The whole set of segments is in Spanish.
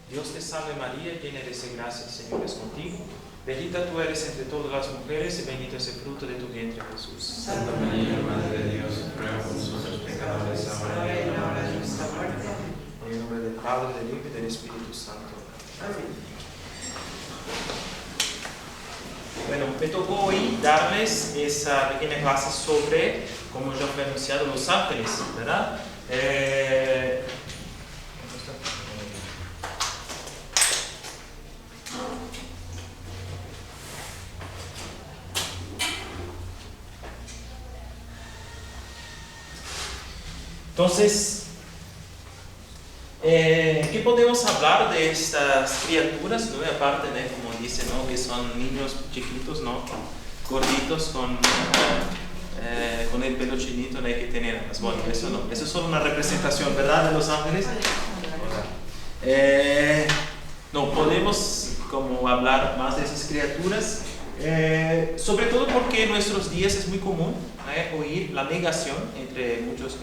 Dios te salve María, llena eres de gracia, el Señor es contigo. Bendita tú eres entre todas las mujeres y bendito es el fruto de tu vientre, Jesús. Santa María, Madre de Dios, ruega por nosotros pecadores, ahora y en la hora de nuestra muerte. En el nombre del Padre, del Hijo y del Espíritu Santo. Amén. Bueno, me tocó hoy darles esa pequeña clase sobre, como ya fue anunciado, los ángeles, ¿verdad? Entonces, ¿qué podemos hablar de estas criaturas? ¿No? Aparte, ¿no? Como dicen, ¿no? Que son niños chiquitos, ¿no? Gorditos, con el pelo chinito, ¿no? Que tienen alas. Bueno, eso no, eso es solo una representación, ¿verdad? De los ángeles. No podemos como hablar más de esas criaturas, sobre todo porque en nuestros días es muy común oír la negación entre muchos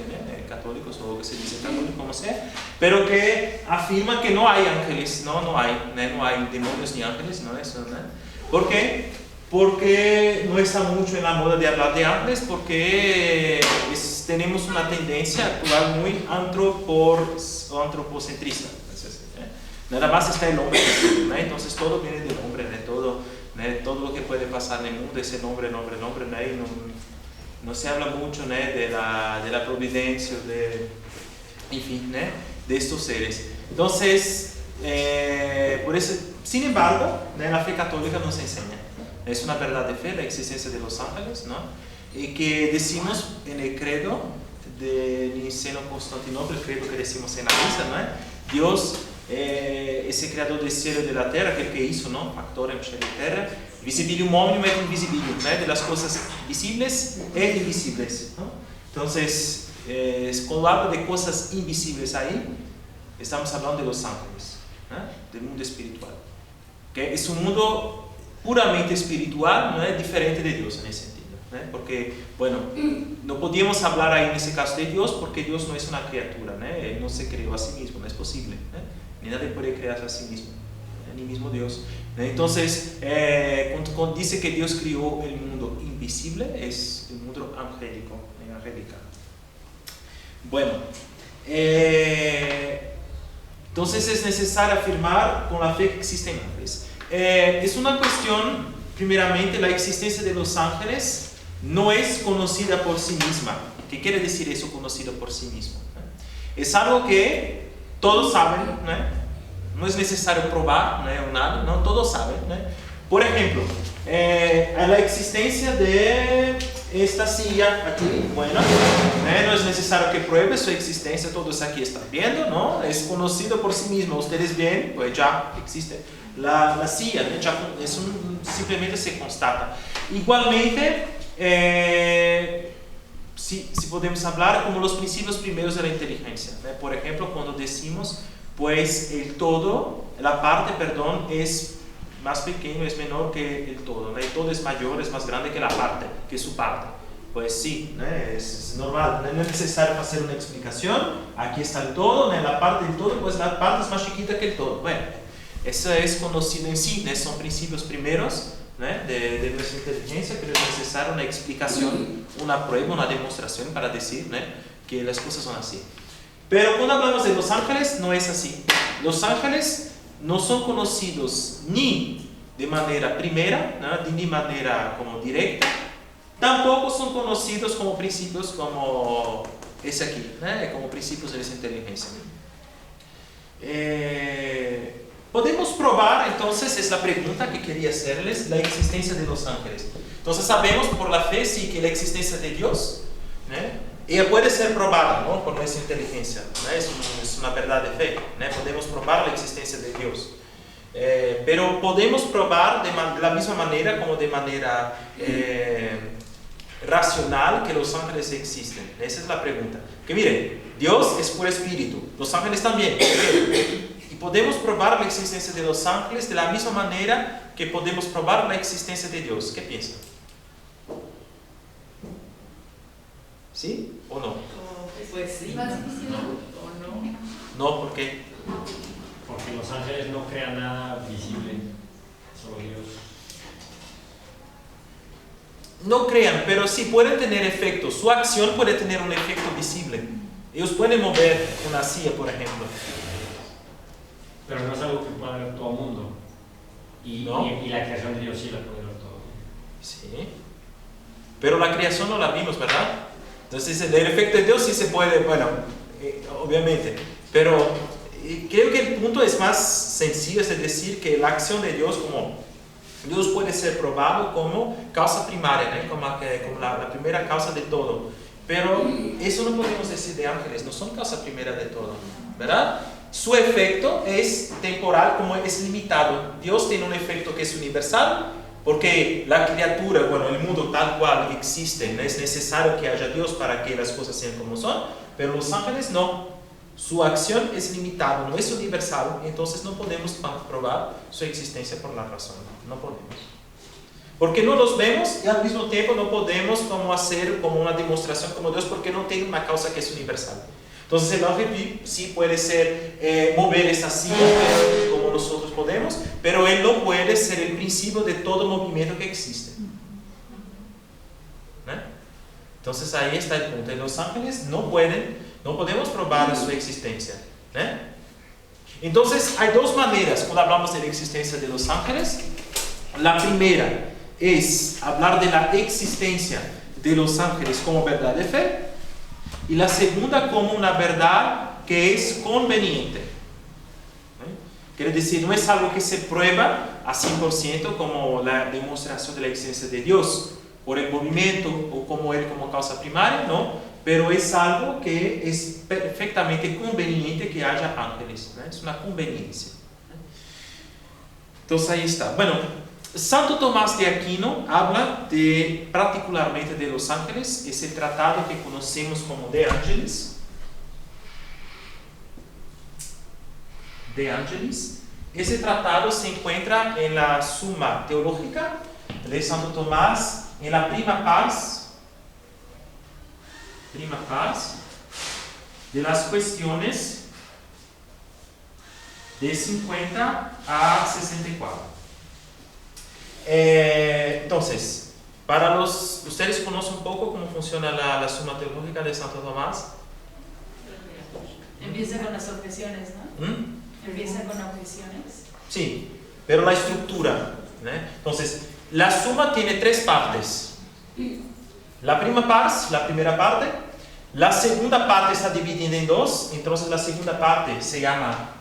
católicos o que se dice católicos como sea, pero que afirman que no hay ángeles, no hay demonios ni ángeles, no eso, ¿no? ¿Por qué? Porque no está mucho en la moda de hablar de ángeles, porque tenemos una tendencia actual muy antropocentrista. Nada más está el hombre, ¿no? Entonces todo viene del hombre, ¿no? Todo lo que puede pasar en el mundo es el hombre, ¿no? No se habla mucho, ¿no? de la providencia, en fin, ¿no? De estos seres. Entonces, por eso, sin embargo, ¿no? La fe católica nos enseña. Es una verdad de fe la existencia de los ángeles, ¿no? Y que decimos en el credo de Niceno-Constantinopla, el credo que decimos en la misa, ¿no? Dios, ese creador del cielo y de la tierra, aquel que hizo, ¿no? Factor en cielo y tierra, visibilium omnium et invisibilium, ¿no? De las cosas visibles e invisibles, ¿no? Entonces, cuando habla de cosas invisibles ahí, estamos hablando de los ángeles, ¿no? Del mundo espiritual, que es un mundo puramente espiritual, no es diferente de Dios en ese sentido, ¿no? Porque, bueno, no podíamos hablar ahí en ese caso de Dios porque Dios no es una criatura, ¿no? Él no se creó a sí mismo, no es posible, ¿no? Ni nadie puede crearse a sí mismo, ¿no? Ni mismo Dios, ¿no? Entonces, cuando dice que Dios creó el mundo invisible, es el mundo angélico, angelical. Bueno, entonces es necesario afirmar con la fe que existen ángeles. Es una cuestión, primeramente, la existencia de los ángeles no es conocida por sí misma. ¿Qué quiere decir eso, conocido por sí mismo? Es algo que todos saben, ¿no? No es necesario probar, ¿no? Nada, ¿no? Todos saben, ¿no? Por ejemplo, la existencia de esta silla aquí, bueno, no es necesario que pruebe su existencia, todos aquí están viendo, ¿no? Es conocido por sí mismo, ustedes ven, pues ya existe la silla, ¿no? Ya simplemente se constata. Igualmente, si podemos hablar como los principios primeros de la inteligencia, ¿no? Por ejemplo, cuando decimos, pues el todo, la parte, perdón, es más pequeño, es menor que el todo, ¿no? El todo es mayor, es más grande que la parte, que su parte. Pues sí, ¿no? Es normal, no es necesario hacer una explicación. Aquí está el todo, ¿no? La parte del todo, pues la parte es más chiquita que el todo. Bueno, eso es conocido en sí, ¿no? Son principios primeros, ¿no? de nuestra inteligencia, pero es necesaria una explicación, una prueba, una demostración para decir, ¿no? Que las cosas son así. Pero cuando hablamos de los ángeles, no es así. Los ángeles no son conocidos ni de manera primera, ¿no? Ni de manera como directa, tampoco son conocidos como principios como ese aquí, ¿no? Como principios de esa inteligencia. Podemos probar, entonces, es la pregunta que quería hacerles, la existencia de los ángeles. Entonces sabemos por la fe, sí, que la existencia de Dios, ¿no? Ella puede ser probada, ¿no? Por nuestra inteligencia, ¿no? Es una verdad de fe, ¿no? Podemos probar la existencia de Dios, pero podemos probar de la misma manera como de manera racional que los ángeles existen. Esa es la pregunta. Que miren, Dios es puro espíritu, los ángeles también. Y podemos probar la existencia de los ángeles de la misma manera que podemos probar la existencia de Dios. ¿Qué piensan? ¿Sí o no? Pues sí, No. o no. No, ¿por qué? Porque los los ángeles no crean nada visible, solo Dios. No crean, pero sí pueden tener efecto. Su acción puede tener un efecto visible. Ellos pueden mover una silla, por ejemplo. Pero no es algo que pueda ver todo el mundo. ¿No? Y la creación de Dios sí la puede ver todo. Sí. Pero la creación no la vimos, ¿verdad? Entonces, el efecto de Dios sí se puede, bueno, obviamente. Pero creo que el punto es más sencillo, es decir, que la acción de Dios, como Dios puede ser probado como causa primaria, ¿no? como la primera causa de todo. Pero eso no podemos decir de ángeles, no son causa primera de todo, ¿verdad? Su efecto es temporal, como es limitado. Dios tiene un efecto que es universal, porque la criatura, bueno, el mundo tal cual existe, no es necesario que haya Dios para que las cosas sean como son, pero los ángeles no. Su acción es limitada, no es universal, entonces no podemos probar su existencia por la razón, no podemos. Porque no los vemos y al mismo tiempo no podemos como hacer como una demostración como Dios, porque no tiene una causa que es universal. Entonces el ángel sí puede ser mover esa silla como nosotros podemos, pero él no puede ser el principio de todo movimiento que existe. Entonces ahí está el punto. Los ángeles no podemos probar su existencia. Entonces hay dos maneras cuando hablamos de la existencia de los ángeles. La primera es hablar de la existencia de los ángeles como verdad de fe, y la segunda como una verdad que es conveniente. Quiere decir, no es algo que se prueba a 100% como la demostración de la existencia de Dios por el movimiento o como él como causa primaria, no, pero es algo que es perfectamente conveniente que haya ángeles, ¿no? Es una conveniencia. Entonces ahí está. Bueno, Santo Tomás de Aquino habla particularmente de los ángeles, ese tratado que conocemos como De Angelis. De Angelis. Ese tratado se encuentra en la Suma Teológica de Santo Tomás, en la prima pars de las cuestiones de 50 a 64. Entonces, ustedes conocen un poco cómo funciona la Suma Teológica de Santo Tomás. Empieza con las objeciones, ¿no? Empieza con objeciones. Sí, pero la estructura, ¿no? Entonces, la suma tiene tres partes. La primera parte. La segunda parte está dividida en dos. Entonces, la segunda parte se llama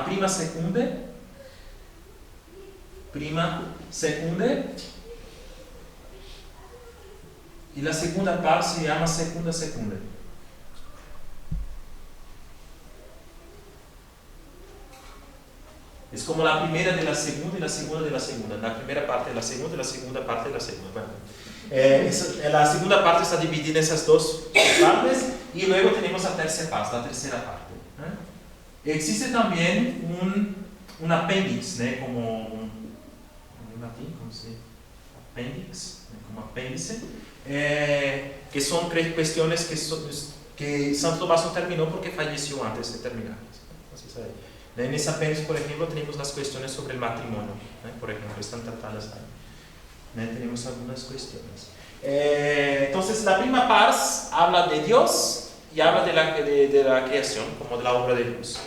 prima secunde. Y la segunda parte se llama segunda secunde. Es como la primera de la segunda y la segunda de la segunda. La primera parte de la segunda y la segunda parte de la segunda. Bueno, la segunda parte está dividida en esas dos partes, y luego tenemos la tercera parte. Existe también un apéndice, ¿no? Como apéndice, que son cuestiones que Santo Tomás no terminó porque falleció antes de terminar. Entonces, en ese apéndice, por ejemplo, tenemos las cuestiones sobre el matrimonio, por ejemplo, están tratadas ahí. Tenemos algunas cuestiones. Entonces, la prima pars habla de Dios y habla de la creación, como de la obra de Dios.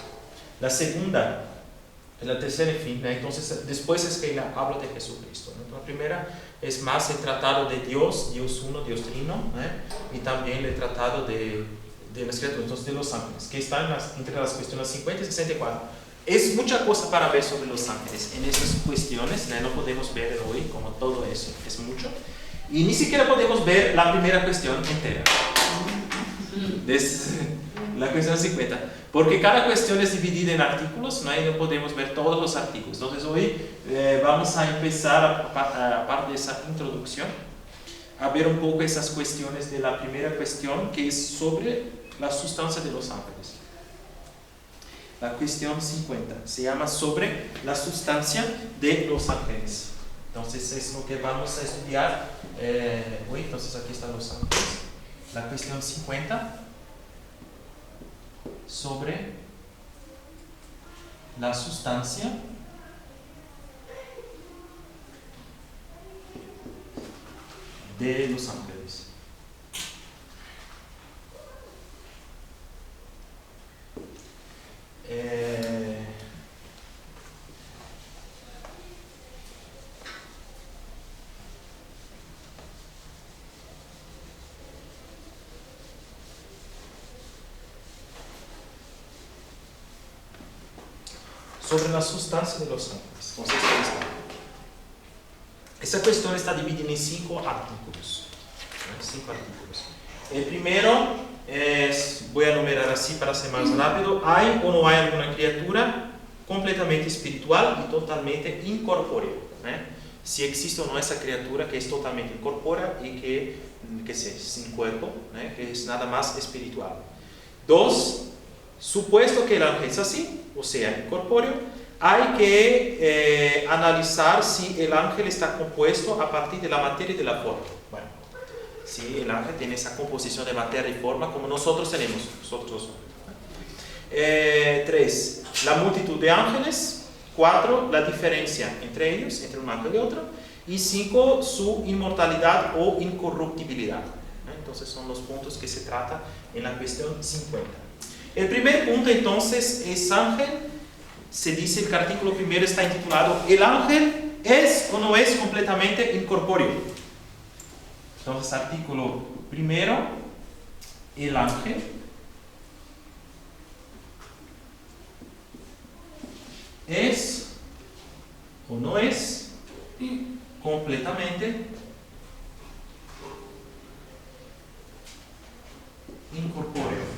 La segunda, la tercera, en fin, entonces después es que habla de Jesucristo. Entonces, la primera es más el tratado de Dios uno, Dios trino, y también el tratado de las criaturas, entonces de los ángeles, que están entre las cuestiones 50 y 64. Es mucha cosa para ver sobre los ángeles en esas cuestiones, no podemos ver hoy como todo eso, es mucho. Y ni siquiera podemos ver la primera cuestión entera. La cuestión 50. Porque cada cuestión es dividida en artículos, ¿no? Y no podemos ver todos los artículos. Entonces hoy vamos a empezar, aparte de esa introducción, a ver un poco esas cuestiones de la primera cuestión, que es sobre la sustancia de los ángeles. La cuestión 50 se llama sobre la sustancia de los ángeles. Entonces es lo que vamos a estudiar hoy. Entonces aquí están los ángeles. La cuestión 50. sobre la sustancia de los ángeles. Sobre la sustancia de los ángeles. Entonces, esta cuestión está dividida en 5 artículos. 5 artículos. El primero es, voy a enumerar así para ser más rápido: ¿hay o no hay alguna criatura completamente espiritual y totalmente incorpórea? Si existe o no esa criatura que es totalmente incorpórea y que es sin cuerpo, que es nada más espiritual. 2. Supuesto que el ángel es así, o sea, incorpóreo, hay que analizar si el ángel está compuesto a partir de la materia y de la forma. Bueno, si el ángel tiene esa composición de materia y forma como nosotros tenemos, nosotros. 3. La multitud de ángeles. 4. La diferencia entre ellos, entre un ángel y otro. Y 5. Su inmortalidad o incorruptibilidad. Entonces son los puntos que se trata en la cuestión 50. El primer punto entonces es ángel. Se dice que el artículo primero está intitulado ¿el ángel es o no es completamente incorpóreo? Entonces, artículo primero, el ángel es o no es completamente incorpóreo.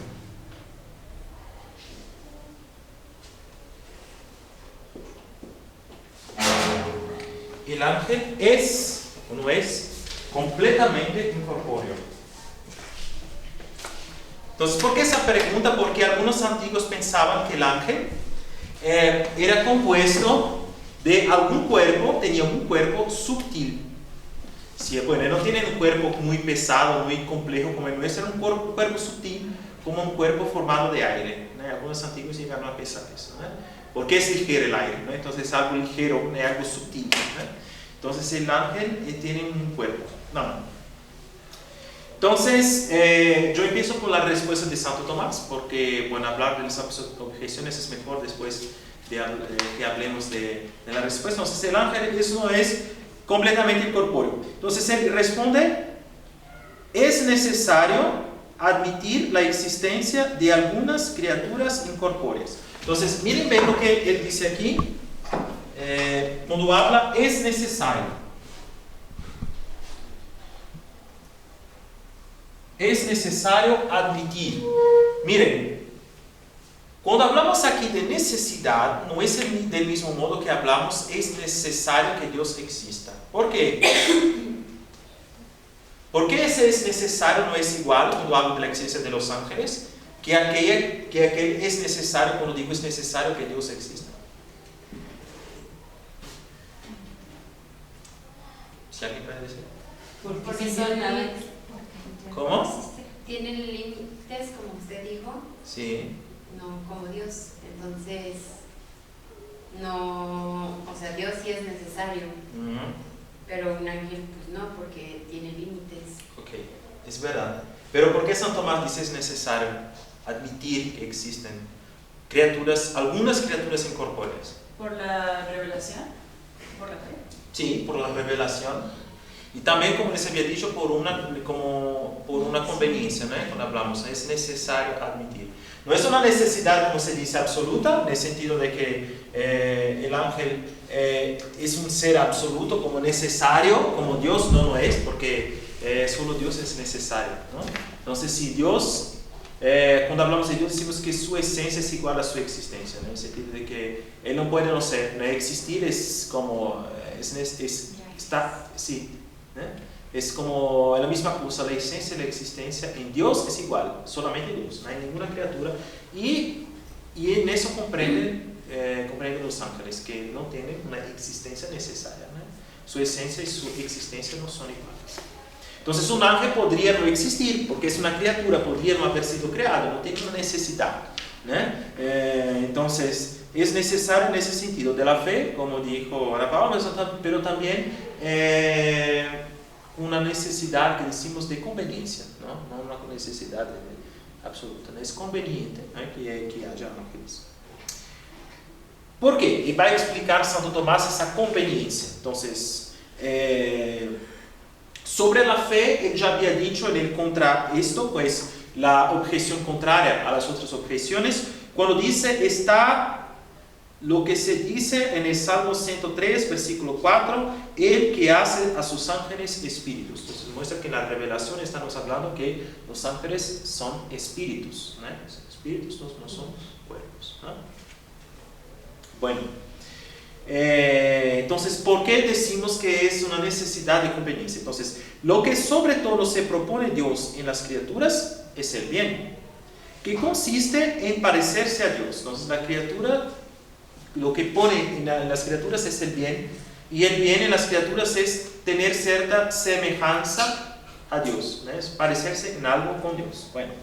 El ángel es o no es completamente incorpóreo. Entonces, ¿por qué esa pregunta? Porque algunos antiguos pensaban que el ángel era compuesto de algún cuerpo, tenía un cuerpo sutil. Sí, bueno, no tiene un cuerpo muy pesado, muy complejo como el nuestro, era un cuerpo sutil, como un cuerpo formado de aire. Algunos antiguos llegaron a pensar eso. Porque es ligero el aire, entonces algo ligero, algo sutil. Entonces el ángel tiene un cuerpo. No. Entonces, yo empiezo con la respuesta de Santo Tomás, porque bueno, hablar de las objeciones es mejor después de que hablemos de la respuesta. Entonces el ángel eso no es completamente incorpóreo. Entonces él responde: es necesario admitir la existencia de algunas criaturas incorpóreas. Entonces, miren bien lo que él dice aquí, cuando habla, es necesario. Es necesario admitir. Miren, cuando hablamos aquí de necesidad, no es del mismo modo que hablamos, es necesario que Dios exista. ¿Por qué? Porque ese es necesario no es igual cuando hablo de la existencia de los ángeles que aquel es necesario cuando digo es necesario que Dios exista. ¿Si alguien puede decir? Porque son límites. ¿Cómo? Tienen límites, como usted dijo. Sí. No como Dios. Entonces, no, o sea, Dios sí es necesario. Pero un ángel, pues no, porque tiene límites. Ok, es verdad. Pero ¿por qué San Tomás dice es necesario admitir que existen criaturas, algunas criaturas incorpóreas? ¿Por la revelación? ¿Por la fe? Sí, por la revelación. Y también, como les había dicho, por una conveniencia, ¿no? Cuando hablamos, es necesario admitir. No es una necesidad, como se dice, absoluta, en el sentido de que el ángel es un ser absoluto, como necesario, como Dios no lo es, porque solo Dios es necesario, ¿no? Entonces, si Dios, cuando hablamos de Dios, decimos que su esencia es igual a su existencia, ¿no? En el sentido de que Él no puede no ser, ¿no? Existir es como, está, sí, es como la misma cosa, la esencia y la existencia en Dios es igual, solamente Dios, no hay ninguna criatura, y en eso comprenden los ángeles, que no tienen una existencia necesaria, ¿no? Su esencia y su existencia no son iguales. Entonces un ángel podría no existir, porque es una criatura, podría no haber sido creado, no tiene una necesidad. Entonces, es necesario en ese sentido de la fe, como dijo Ana Paula, pero también una necesidad que decimos de conveniencia, no una necesidad absoluta, es conveniente que haya ángeles. ¿Por qué? Y va a explicar Santo Tomás esa conveniencia. Entonces, sobre la fe, él ya había dicho en el contra esto, pues la objeción contraria a las otras objeciones, cuando dice, está lo que se dice en el Salmo 103, versículo 4, el que hace a sus ángeles espíritus. Entonces muestra que en la revelación estamos hablando que los ángeles son espíritus, son espíritus, no son cuerpos. Bueno, entonces, ¿por qué decimos que es una necesidad de conveniencia? Entonces, lo que sobre todo se propone Dios en las criaturas es el bien, que consiste en parecerse a Dios. Entonces, la criatura, lo que pone en las criaturas es el bien, y el bien en las criaturas es tener cierta semejanza a Dios, es parecerse en algo con Dios. Bueno,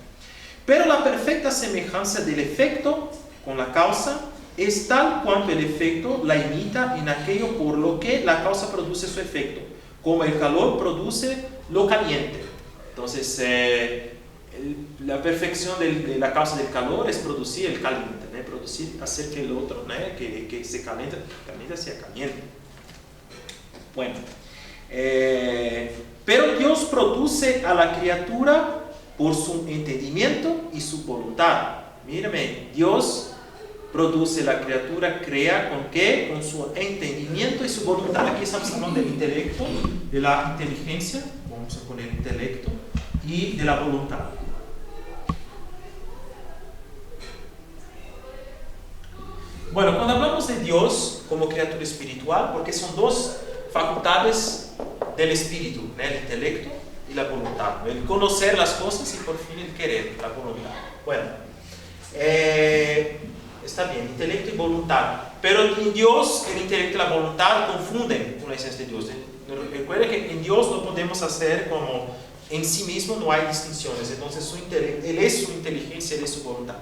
pero la perfecta semejanza del efecto con la causa es tal cuanto el efecto la imita en aquello por lo que la causa produce su efecto, como el calor produce lo caliente. Entonces, la perfección de la causa del calor es producir el caliente, producir, hacer que el otro, que se caliente sea caliente. Bueno, pero Dios produce a la criatura por su entendimiento y su voluntad. Mírame, Dios produce la criatura, crea ¿con qué? Con su entendimiento y su voluntad. Aquí estamos hablando del intelecto, de la inteligencia, vamos a poner intelecto, y de la voluntad. Bueno, cuando hablamos de Dios como criatura espiritual, porque son dos facultades del espíritu, el intelecto y la voluntad, el conocer las cosas y por fin el querer, la voluntad. Bueno, está bien, intelecto y voluntad, pero en Dios el intelecto y la voluntad confunden con la esencia de Dios. Recuerda que en Dios no podemos hacer como en sí mismo, no hay distinciones. Entonces Él es su inteligencia, Él es su voluntad.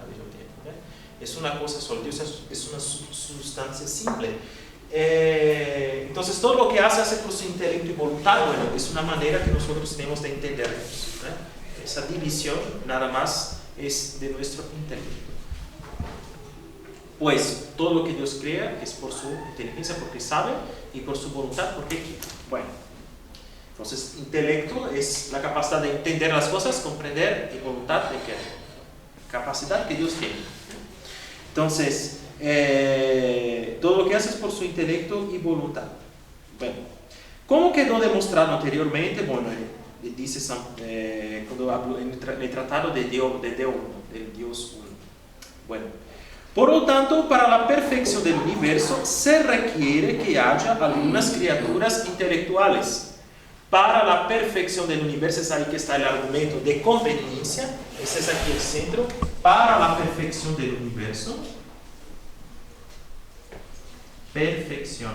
Es una cosa sola, Dios es una sustancia simple. Entonces todo lo que hace por su intelecto y voluntad, bueno, es una manera que nosotros tenemos de entender Dios. Esa división nada más es de nuestro intelecto. Pues todo lo que Dios crea es por su inteligencia, porque sabe, y por su voluntad, porque quiere. Bueno, entonces intelecto es la capacidad de entender las cosas, comprender, y voluntad de querer. Capacidad que Dios tiene. Entonces, todo lo que hace es por su intelecto y voluntad. Bueno, ¿cómo quedó demostrado anteriormente? Bueno, dice cuando hablo en el tratado de Dios uno. Bueno, por lo tanto, para la perfección del universo se requiere que haya algunas criaturas intelectuales. Para la perfección del universo, es ahí que está el argumento de conveniencia. Ese es aquí el centro. Para la perfección del universo. Perfección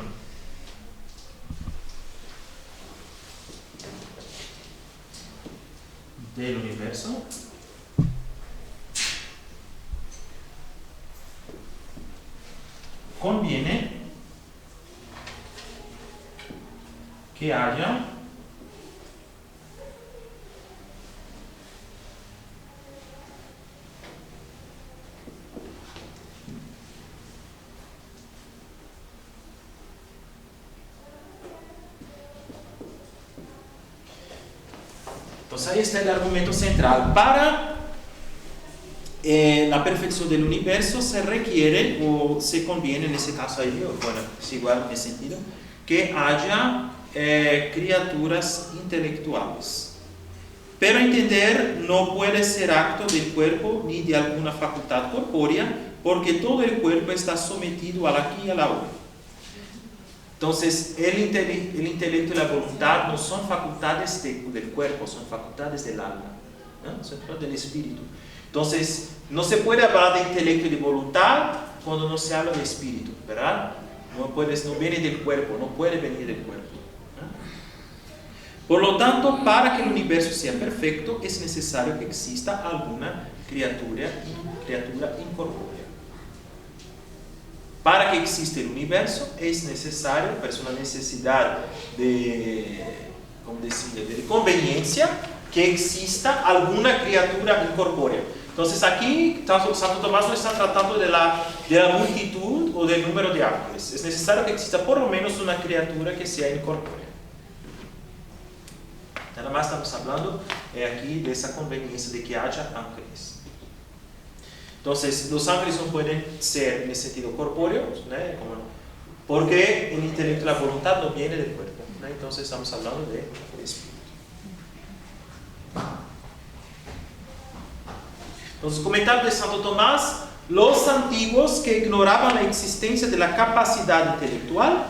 del universo. Conviene que haya entonces ahí está el argumento central. Para la perfección del universo se requiere o se conviene en ese caso ahí, bueno, es igual en ese sentido, que haya criaturas intelectuales. Pero entender no puede ser acto del cuerpo ni de alguna facultad corpórea, porque todo el cuerpo está sometido al aquí y a la ahora. Entonces, el intelecto y la voluntad no son facultades del cuerpo, son facultades del alma, ¿no? Son facultades del espíritu. Entonces, no se puede hablar de intelecto y de voluntad cuando no se habla de espíritu, ¿verdad? No viene del cuerpo, no puede venir del cuerpo, ¿no? Por lo tanto, para que el universo sea perfecto, es necesario que exista alguna criatura incorpórea. Para que exista el universo es necesario, es una necesidad de conveniencia que exista alguna criatura incorpórea. Entonces aquí Santo Tomás no está tratando de la multitud o del número de ángeles. Es necesario que exista por lo menos una criatura que sea incorpórea. Nada más estamos hablando aquí de esa conveniencia de que haya ángeles. Entonces, los ángeles no pueden ser en el sentido corpóreo, ¿no? Porque el intelecto y la voluntad no viene del cuerpo, ¿no? Entonces estamos hablando de espíritu. Entonces, comentario de Santo Tomás: los antiguos que ignoraban la existencia de la capacidad intelectual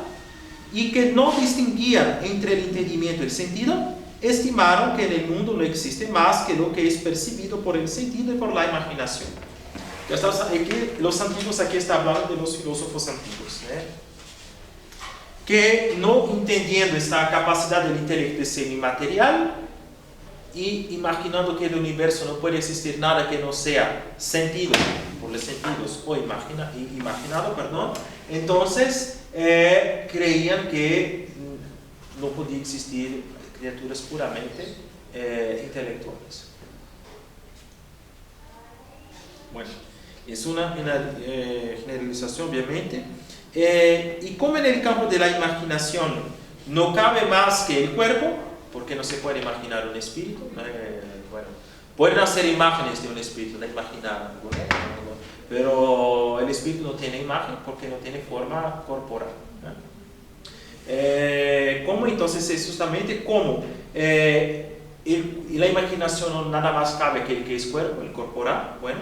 y que no distinguían entre el entendimiento y el sentido, estimaron que en el mundo no existe más que lo que es percibido por el sentido y por la imaginación. Ya estamos aquí, los antiguos, aquí está hablando de los filósofos antiguos, que no entendiendo esta capacidad del intelecto de ser inmaterial y imaginando que el universo no puede existir nada que no sea sentido por los sentidos o imaginado, entonces creían que no podía existir criaturas puramente intelectuales. Bueno, es una generalización obviamente, y como en el campo de la imaginación no cabe más que el cuerpo, porque no se puede imaginar un espíritu, pueden hacer imágenes de un espíritu, imaginar algo, pero el espíritu no tiene imagen porque no tiene forma corporal. ¿Cómo entonces es justamente como la imaginación nada más cabe que es cuerpo, el corporal? Bueno,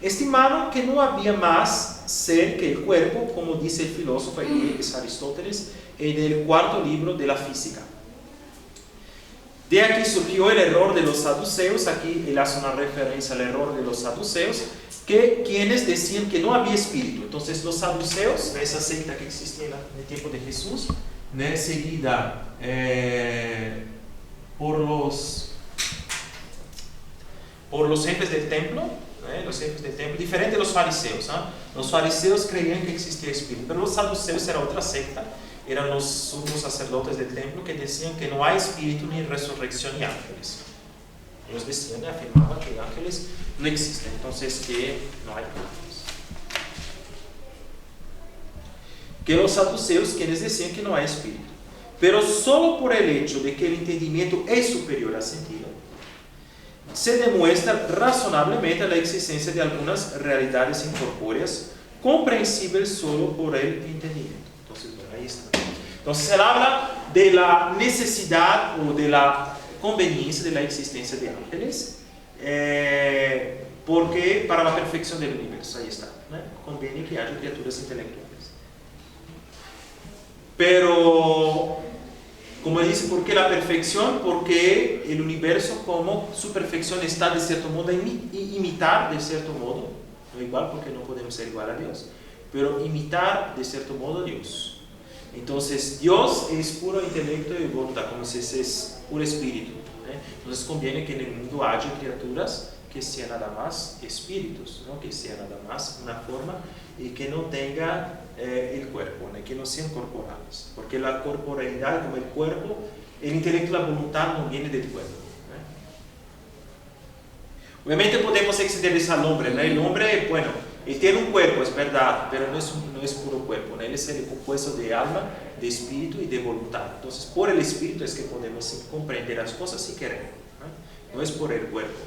estimaron que no había más ser que el cuerpo, como dice el filósofo, es Aristóteles, en el cuarto libro de la física. De aquí surgió el error de los saduceos. Aquí él hace una referencia al error de los saduceos, quienes decían que no había espíritu. Entonces los saduceos, esa secta que existía en el tiempo de Jesús, seguida por los jefes del templo, diferente de los fariseos. Los fariseos creían que existía espíritu, pero los saduceos era otra secta, eran los sumos sacerdotes del templo que decían que no hay espíritu, ni resurrección, ni ángeles. Ellos decían y afirmaban que ángeles no existen, entonces que no hay ángeles. Que los saduceos, quienes decían que no hay espíritu, pero solo por el hecho de que el entendimiento es superior al sentido, se demuestra razonablemente la existencia de algunas realidades incorpóreas comprensibles solo por el entendimiento. Entonces, bueno, ahí está. Entonces, él habla de la necesidad o de la conveniencia de la existencia de ángeles, porque para la perfección del universo, ahí está, conviene que haya criaturas intelectuales. Pero, como dice, ¿por qué la perfección? Porque el universo, como su perfección está de cierto modo imitar de cierto modo, no igual porque no podemos ser igual a Dios, pero imitar de cierto modo a Dios. Entonces Dios es puro intelecto y voluntad, como si es puro espíritu. Entonces conviene que en el mundo haya criaturas que sean nada más espíritus, ¿no? Que sean nada más una forma y que no tenga el cuerpo, que no sean corporales, porque la corporalidad, como el cuerpo, el intelecto y la voluntad no viene del cuerpo. Obviamente podemos extenderles al hombre, el hombre, bueno, él tiene un cuerpo, es verdad, pero no es puro cuerpo, él es el compuesto de alma, de espíritu y de voluntad. Entonces por el espíritu es que podemos comprender las cosas si queremos, no es por el cuerpo,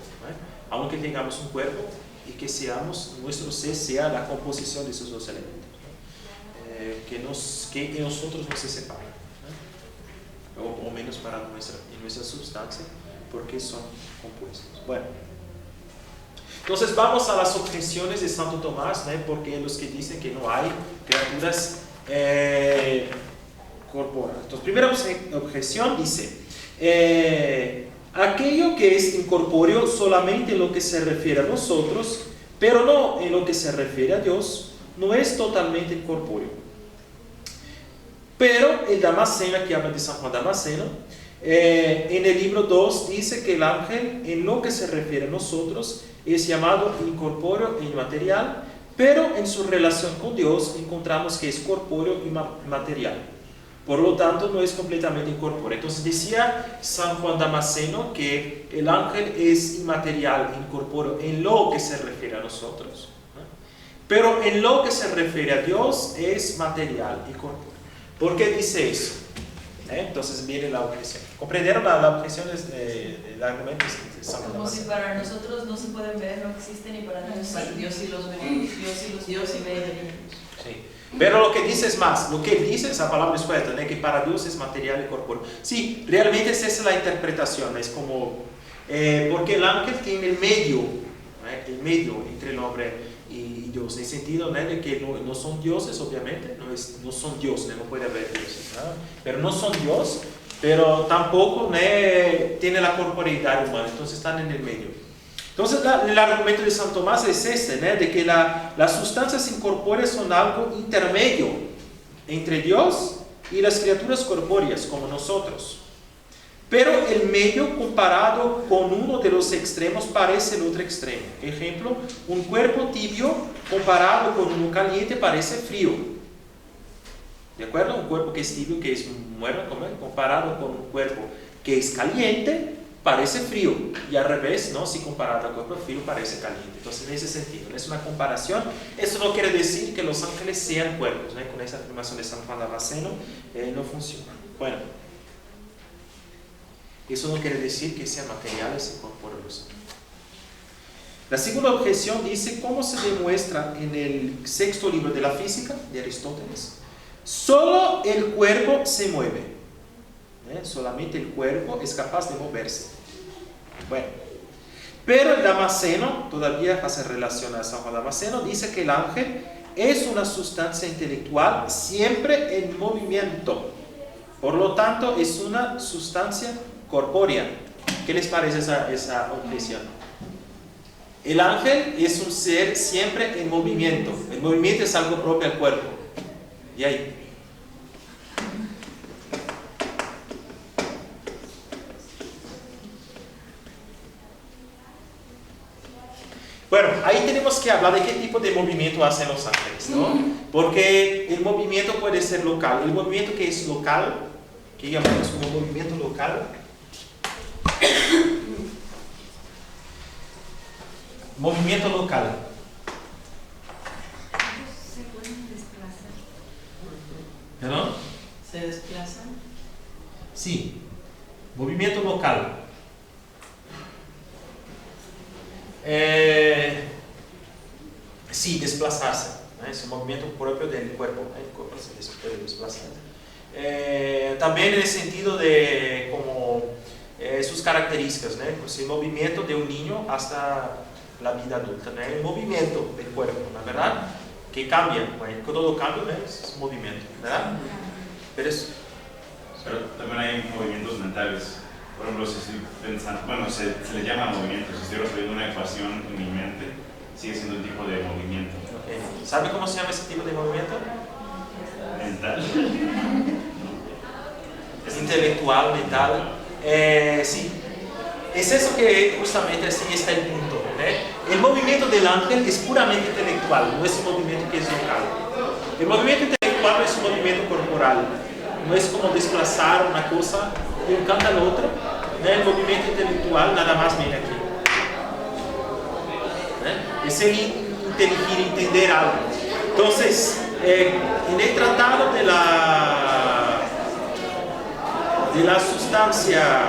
aunque tengamos un cuerpo y que nuestro ser sea la composición de esos dos elementos, que en nosotros no se separan, o menos para nuestra sustancia, porque son compuestos. Bueno, entonces vamos a las objeciones de Santo Tomás, porque los que dicen que no hay criaturas corporales. Entonces, primera objeción dice, aquello que es incorpóreo solamente en lo que se refiere a nosotros, pero no en lo que se refiere a Dios, no es totalmente incorpóreo. Pero el Damasceno, aquí habla de San Juan Damasceno, en el libro 2 dice que el ángel, en lo que se refiere a nosotros, es llamado incorpóreo e inmaterial, pero en su relación con Dios encontramos que es corpóreo y material. Por lo tanto, no es completamente incorpóreo. Entonces decía San Juan Damasceno que el ángel es inmaterial, incorpóreo, en lo que se refiere a nosotros. Pero en lo que se refiere a Dios es material y corpóreo. ¿Por qué dice eso? Entonces viene la objeción. ¿Comprendieron la objeción del argumento de San Juan Como si Damasceno? para nosotros no se pueden ver, no existen, y para Dios Para sí. Dios sí los veremos. Dios sí veríamos. Sí. Pero lo que dice es más, lo que dice, esa palabra es fuerte, ¿no? Que para Dios es material y corpóreo. Sí, realmente esa es la interpretación, es como, porque el ángel tiene el medio entre el hombre y Dios, en el sentido, ¿no? De que no son dioses, obviamente, no son dioses, no puede haber dioses, ¿no? Pero no son Dios, pero tampoco, ¿no? Tiene la corporeidad humana, entonces están en el medio. Entonces el argumento de San Tomás es este, ¿no? De que las sustancias incorpóreas son algo intermedio entre Dios y las criaturas corpóreas como nosotros. Pero el medio comparado con uno de los extremos parece el otro extremo. Ejemplo, un cuerpo tibio comparado con uno caliente parece frío. ¿De acuerdo? Un cuerpo que es tibio, que es muerto, comparado con un cuerpo que es caliente, parece frío, y al revés, ¿no? Si comparado al cuerpo frío parece caliente. Entonces, en ese sentido, es una comparación. Eso no quiere decir que los ángeles sean cuerpos, ¿no? Con esa afirmación de San Juan Damasceno no funciona. Bueno, eso no quiere decir que sean materiales y corpóreos. La segunda objeción dice: ¿cómo se demuestra en el sexto libro de la física de Aristóteles? Solo el cuerpo se mueve. Solamente el cuerpo es capaz de moverse. Bueno, pero el Damasceno todavía hace relación a San Juan Damasceno, dice que el ángel es una sustancia intelectual siempre en movimiento, por lo tanto es una sustancia corpórea. ¿Qué les parece esa objeción? El ángel es un ser siempre en movimiento. El movimiento es algo propio al cuerpo. ¿Y ahí? Bueno, ahí tenemos que hablar de qué tipo de movimiento hacen los ángeles, ¿no? Porque el movimiento puede ser local. El movimiento que es local, que llamamos como movimiento local, movimiento local. ¿Se pueden desplazar? ¿Perdón? ¿Se desplazan? Sí, movimiento local. Sí, desplazarse, ¿no? Es un movimiento propio del cuerpo, ¿no? El cuerpo se puede desplazar. También en el sentido de como sus características, ¿no? Pues el movimiento de un niño hasta la vida adulta, ¿no? El movimiento del cuerpo, ¿no? ¿Verdad? Que cambia, ¿no? Todo cambio, ¿no? Es movimiento, ¿verdad? Pero también hay movimientos mentales. Por ejemplo, si estoy pensando, bueno, se le llama movimiento. Si estoy resolviendo una ecuación en mi mente, sigue siendo un tipo de movimiento. okay. ¿Sabe cómo se llama ese tipo de movimiento? Mental. Es intelectual, mental. Sí, es eso que justamente así está el punto, ¿no? El movimiento del ángel es puramente intelectual, no es un movimiento que es local. El movimiento intelectual no es un movimiento corporal, no es como desplazar una cosa de un canto al otro, ¿no? El movimiento intelectual nada más viene aquí, ¿no? Es el inteligir, entender algo. Entonces, en el tratado de la sustancia,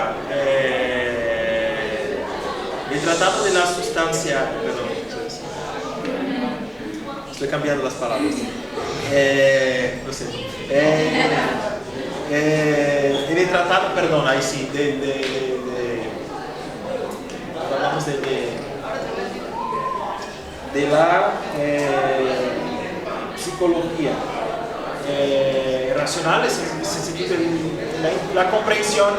perdón, estoy cambiando las palabras, no sé, en el tratado, perdón, ahí sí, hablamos de la psicología racional, es la comprensión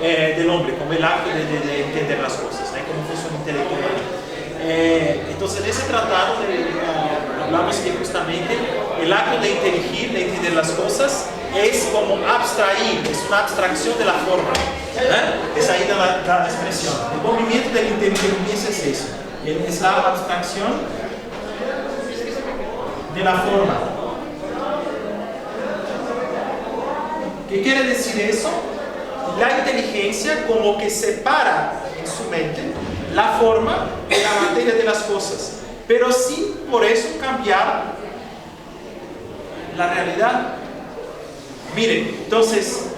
del hombre, como el acto de entender las cosas, ¿no? Cómo funciona intelectualmente. Entonces, en ese tratado hablamos que justamente el acto de inteligir, de entender las cosas, es como abstraer, es una abstracción de la forma. Es ahí la expresión. El movimiento de la inteligencia es eso. Es la abstracción de la forma. ¿Qué quiere decir eso? La inteligencia como que separa en su mente la forma de la materia de las cosas, pero sin por eso cambiar la realidad. Miren, entonces,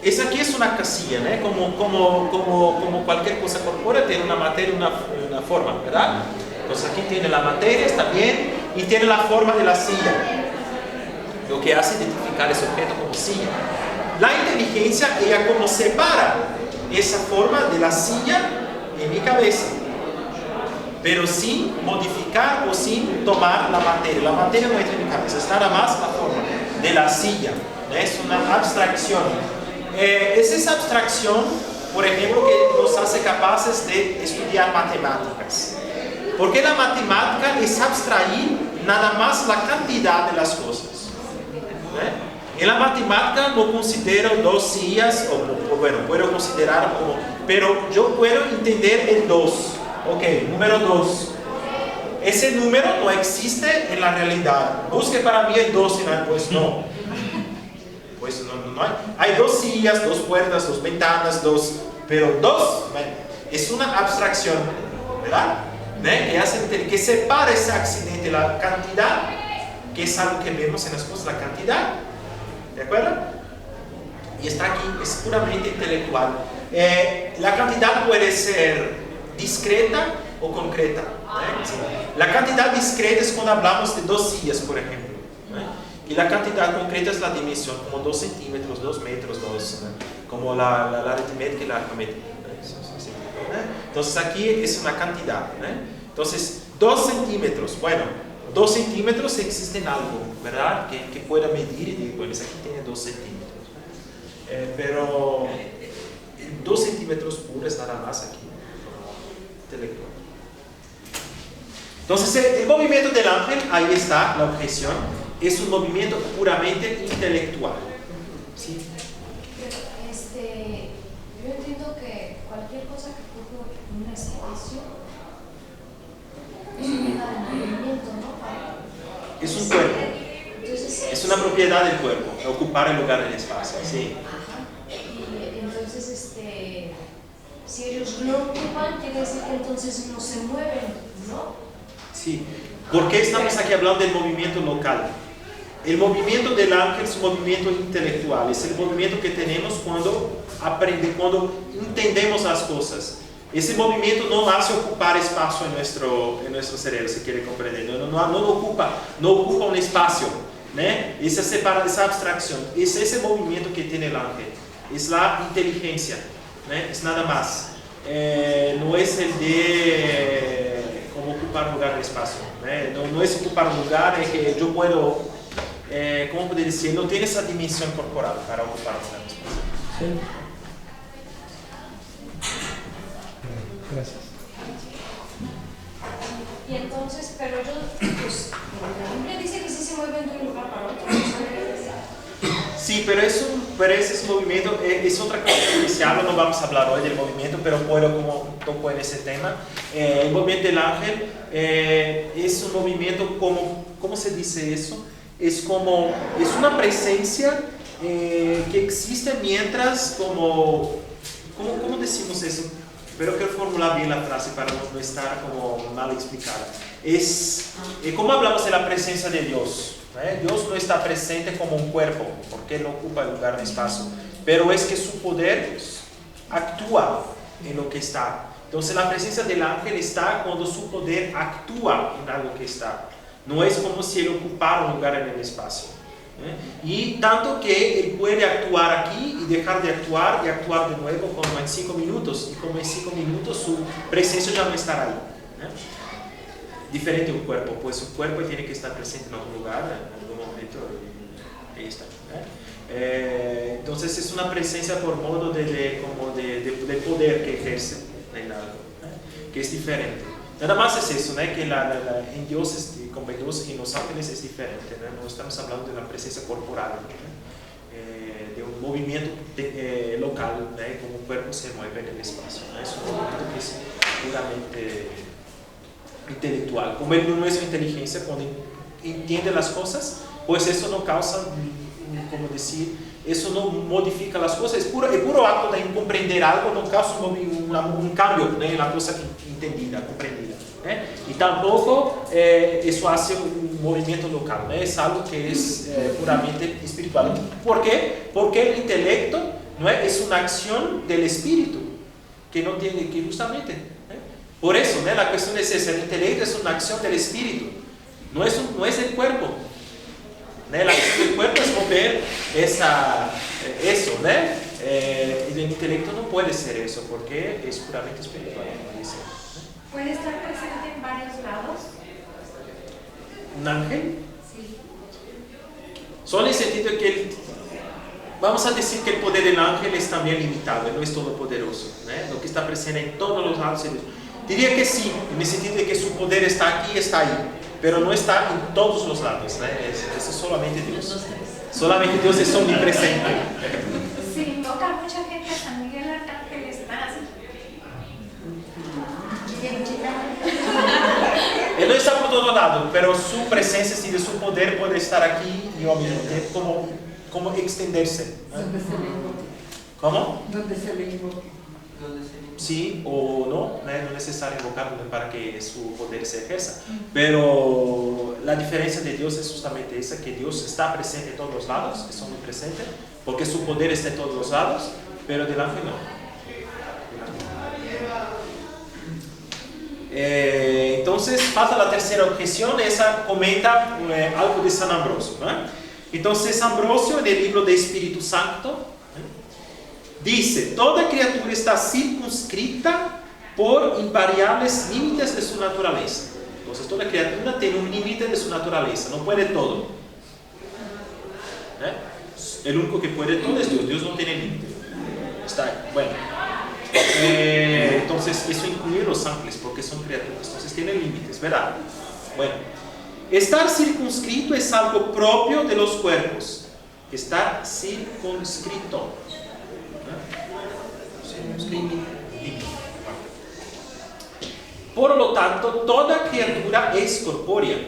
esa aquí es una casilla, ¿no? Como cualquier cosa corpórea tiene una materia, una forma, ¿verdad? Entonces aquí tiene la materia, está bien, y tiene la forma de la silla, lo que hace identificar ese objeto como silla. La inteligencia, ella como separa esa forma de la silla en mi cabeza, pero sin modificar o sin tomar la materia. La materia no entra en mi cabeza, es nada más la forma de la silla, ¿no? Es una abstracción. Es esa abstracción, por ejemplo, que nos hace capaces de estudiar matemáticas. Porque la matemática es abstraer nada más la cantidad de las cosas. En la matemática no considero dos sillas, o bueno, puedo considerar como, pero yo puedo entender el 2. Ok, número 2. Ese número no existe en la realidad. Busque para mí el 2 y no, pues no. Pues no hay. Hay dos sillas, dos puertas, dos ventanas, pero 2 es una abstracción, ¿verdad? Que separa ese accidente, la cantidad, que es algo que vemos en las cosas, la cantidad, ¿de acuerdo? Y está aquí, es puramente intelectual. La cantidad puede ser discreta o concreta. La cantidad discreta es cuando hablamos de dos sillas, por ejemplo. Y la cantidad concreta es la dimensión, como 2 centímetros, 2 metros, como la aritmética y la arcométrica. Entonces aquí es una cantidad. Entonces 2 centímetros, bueno, 2 centímetros existe en algo, ¿verdad? Que pueda medir y decir, bueno, aquí tiene 2 centímetros. Pero 2 centímetros puros nada más aquí. Intelectual. Entonces el movimiento del ángel, ahí está la objeción, es un movimiento puramente intelectual. ¿Sí? Yo entiendo que cualquier cosa que ocupe un espacio es una unidad de movimiento, ¿no? Es un cuerpo. Entonces, es una propiedad del cuerpo, ocupar el lugar en el espacio. Sí. Ajá. Y entonces, si ellos lo ocupan, quiere decir que entonces no se mueven, ¿no? Sí. ¿Por qué estamos aquí hablando del movimiento local? El movimiento del ángel es un movimiento intelectual, es el movimiento que tenemos cuando entendemos las cosas. Ese movimiento no hace ocupar espacio en nuestro cerebro, si quiere comprender, no ocupa un espacio, ¿no? Esa abstracción, es ese movimiento que tiene el ángel, es la inteligencia, ¿no? Es nada más, no es el de como ocupar lugar en el espacio, ¿no? No es ocupar un lugar, es que yo puedo, ¿cómo puedo decir? No tiene esa dimensión corporal para ocupar un lugar en el espacio. Sí. Gracias. Y entonces, pero pues, la Biblia dice que sí se mueven de un lugar para otro. Sí, pero ese es un movimiento, es otra cosa que se habla, no vamos a hablar hoy del movimiento, pero puedo como toco en ese tema. El movimiento del ángel es un movimiento como, ¿cómo se dice eso? Es una presencia que existe mientras ¿cómo decimos eso? Pero quiero formular bien la frase para no estar como mal explicada. Es como hablamos de la presencia de Dios. Dios no está presente como un cuerpo, porque no ocupa el lugar en el espacio. Pero es que su poder actúa en lo que está. Entonces la presencia del ángel está cuando su poder actúa en algo que está. No es como si él ocupara un lugar en el espacio. Y tanto que él puede actuar aquí y dejar de actuar y actuar de nuevo como en 5 minutos. Y como en 5 minutos su presencia ya no estará ahí. Diferente un cuerpo, pues un cuerpo tiene que estar presente en algún lugar, en algún momento, y ahí está. Entonces es una presencia por modo de poder que ejerce en algo, que es diferente. Nada más es eso, que en Dios, como Dios y en los ángeles es diferente, no estamos hablando de una presencia corporal, de un movimiento local, como un cuerpo se mueve en el espacio, es un movimiento que es puramente intelectual. Como nuestra inteligencia, cuando entiende las cosas, pues eso no causa, como decir, eso no modifica las cosas, es puro acto de comprender algo, no causa un cambio en la cosa entendida, comprendida. Y tampoco eso hace un movimiento local, es algo que es puramente espiritual. ¿Por qué? Porque el intelecto es una acción del espíritu, que no tiene que justamente. Por eso, la cuestión es esa, el intelecto es una acción del espíritu, no es el cuerpo. La acción del cuerpo es mover eso, y el intelecto no puede ser eso, porque es puramente espiritual, como dice. ¿Puede estar presente en varios lados? ¿Un ángel? Sí. Solo en el sentido que vamos a decir que el poder del ángel es también limitado, no es todopoderoso, lo que está presente en todos los lados. Diría que sí, en el sentido de que su poder está aquí, está ahí, pero no está en todos los lados, eso es solamente Dios. Solamente Dios es omnipresente. Si invoca a mucha gente a San Miguel Arcángel, está así. Él no está por todo lado, pero su presencia, si de su poder puede estar aquí y al mismo tiempo como extenderse. ¿Cómo? ¿Dónde se le invoca? Sí o no, no es necesario invocarlo para que su poder se ejerza. Pero la diferencia de Dios es justamente esa, que Dios está presente en todos los lados, es omnipresente, porque su poder está en todos los lados, pero del ángel no. Entonces falta la tercera objeción, esa comenta algo de San Ambrosio. Entonces Ambrosio, en el libro de Espíritu Santo, dice: toda criatura está circunscrita por invariables límites de su naturaleza. Entonces toda criatura tiene un límite de su naturaleza, no puede todo. El único que puede todo es Dios, Dios no tiene límite. Está bueno. Entonces eso incluye los ángeles porque son criaturas, entonces tienen límites, ¿verdad? Bueno, estar circunscrito es algo propio de los cuerpos. Estar circunscrito. Por lo tanto, toda criatura es corpórea,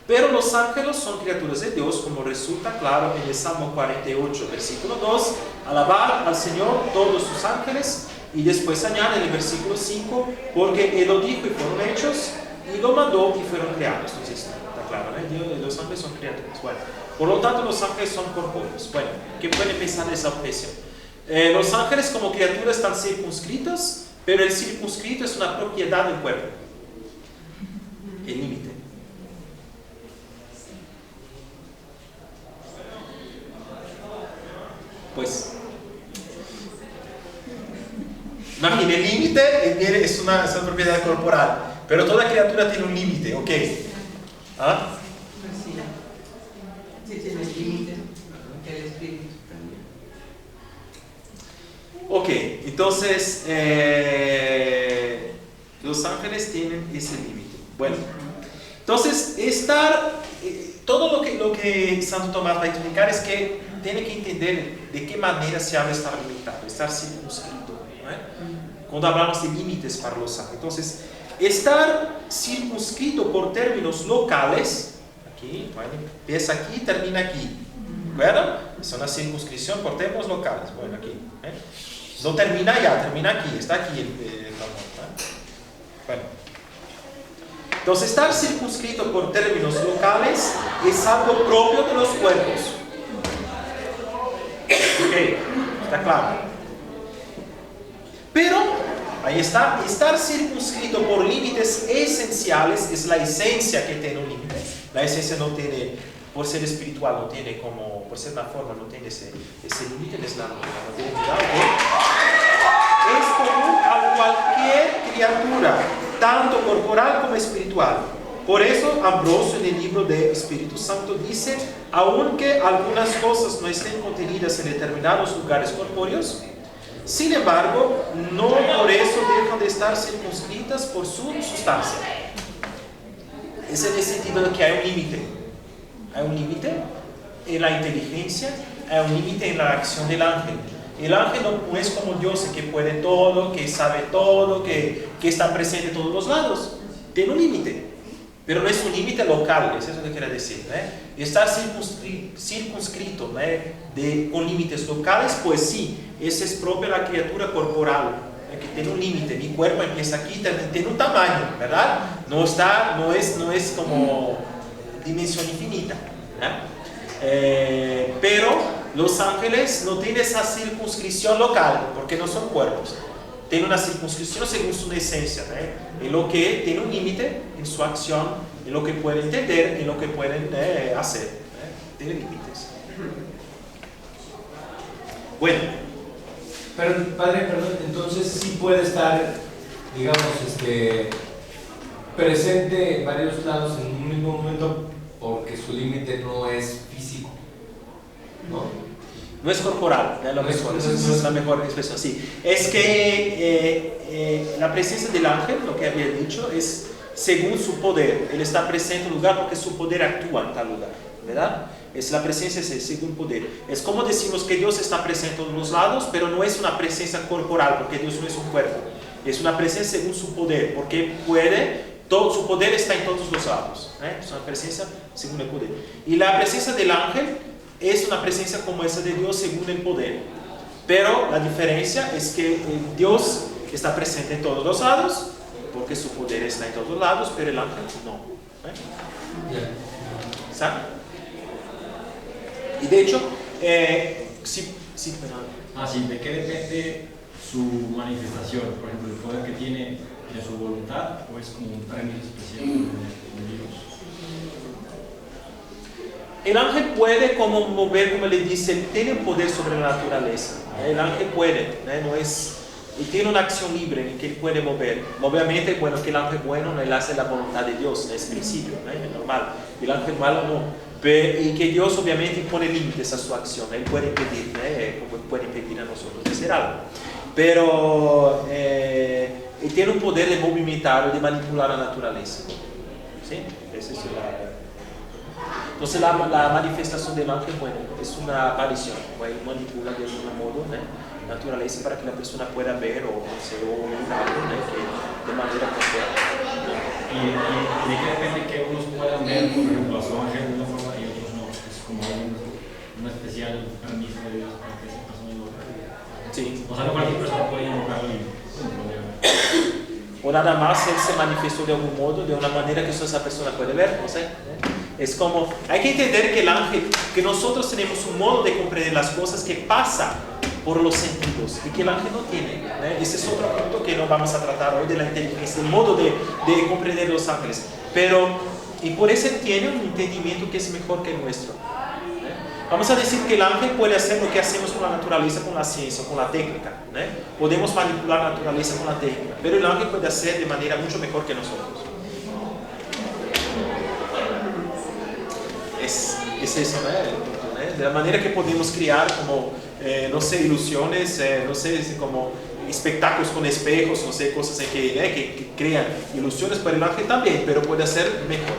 pero los ángeles son criaturas de Dios, como resulta claro en el Salmo 48, versículo 2, alabar al Señor todos sus ángeles, y después añade en el versículo 5, porque Él lo dijo y fueron hechos, y lo mandó y fueron creados. Entonces, está claro, los ángeles son criaturas. Bueno, por lo tanto, los ángeles son corpóreos. Bueno, ¿qué pueden pensar de esa objeción? Los ángeles como criaturas están circunscritos, pero el circunscrito es una propiedad del cuerpo. El límite. Pues, imagine, el límite es una propiedad corporal, pero toda criatura tiene un límite, ¿ok? ¿Ah? Sí, tiene límite, el espíritu también. Ok, entonces los ángeles tienen ese límite. Bueno, entonces todo lo que Santo Tomás va a explicar es que tiene que entender de qué manera se habla de estar limitado, estar circunscrito, cuando hablamos de límites para los ángeles. Entonces, estar circunscrito por términos locales, aquí, bueno, empieza aquí y termina aquí, ¿de acuerdo? Es una circunscripción por términos locales, bueno, aquí, no termina allá, termina aquí, está aquí el bueno. Entonces, estar circunscrito por términos locales es algo propio de los cuerpos. Ok, está claro. Pero, ahí está, estar circunscrito por límites esenciales es la esencia que tiene un límite. La esencia no tiene, por ser espiritual, no tiene como, por ser una forma, no tiene ese límite, es la materialidad. Es común a cualquier criatura, tanto corporal como espiritual. Por eso Ambrosio en el libro de Espíritu Santo dice: aunque algunas cosas no estén contenidas en determinados lugares corpóreos, sin embargo, no por eso dejan de estar circunscritas por su sustancia. Es en el sentido de que hay un límite. Hay un límite en la inteligencia, hay un límite en la acción del ángel. El ángel no es como Dios, que puede todo, que sabe todo, que está presente en todos los lados. Tiene un límite, pero no es un límite local, eso es lo que quiero decir. Estar circunscrito con límites locales, pues sí, esa es propia la criatura corporal, que tiene un límite. Mi cuerpo empieza aquí, tiene un tamaño, ¿verdad? No es como dimensión infinita. Pero los ángeles no tienen esa circunscripción local, porque no son cuerpos. Tienen una circunscripción según su esencia, en lo que tiene un límite en su acción, en lo que pueden entender, en lo que pueden hacer. Tiene límites. Bueno. Pero, padre, perdón, entonces sí puede estar, digamos, presente en varios lados en un mismo momento, porque su límite no es físico, ¿no? No es corporal, lo mejor, esa es la mejor expresión, sí. Es que la presencia del ángel, lo que había dicho, es según su poder. Él está presente en un lugar porque su poder actúa en tal lugar, ¿verdad? Es la presencia según poder. Es como decimos que Dios está presente en todos los lados, pero no es una presencia corporal, porque Dios no es un cuerpo. Es una presencia según su poder, porque todo su poder está en todos los lados. Es una presencia según el poder. Y la presencia del ángel es una presencia como esa de Dios según el poder. Pero la diferencia es que Dios está presente en todos los lados, porque su poder está en todos lados, pero el ángel no. ¿Sabe? Y de hecho, sí, perdón. ¿De qué depende su manifestación? Por ejemplo, el poder que tiene de su voluntad, o es como un premio especial de Dios. El ángel puede como mover, como le dice, tiene un poder sobre la naturaleza. El ángel puede, y tiene una acción libre en que él puede mover. Obviamente, bueno, que el ángel bueno, él hace la voluntad de Dios, es principio, es normal. El ángel malo no. Y que Dios obviamente pone límites a su acción. Él puede impedir, como puede impedir a nosotros de hacer algo. Pero él tiene un poder de movimentar, de manipular la naturaleza. ¿Sí? Esa es Entonces la manifestación del ángel, bueno, es una aparición, él manipula de algún modo la naturaleza para que la persona pueda ver o oír algo de manera corporal. ¿Y de qué depende que unos puedan ver, por ejemplo, a su ángel de una forma y otros no? Es como un especial permiso de Dios para que esa persona lo vea. Sí. O sea, no cualquier persona puede invocarlo y poder. O nada más él se manifestó de algún modo, de una manera que esa persona puede ver, no sé. Es como, hay que entender que el ángel, que nosotros tenemos un modo de comprender las cosas que pasa por los sentidos y que el ángel no tiene. Ese es otro punto que no vamos a tratar hoy de la inteligencia, el modo de comprender los ángeles. Pero, y por eso tiene un entendimiento que es mejor que el nuestro. Vamos a decir que el ángel puede hacer lo que hacemos con la naturaleza, con la ciencia, con la técnica. Podemos manipular la naturaleza con la técnica, pero el ángel puede hacer de manera mucho mejor que nosotros. Es eso, de la manera que podemos crear como, no sé, ilusiones, no sé, como espectáculos con espejos, no sé, cosas que crean ilusiones para el ángel también, pero puede hacer mejor.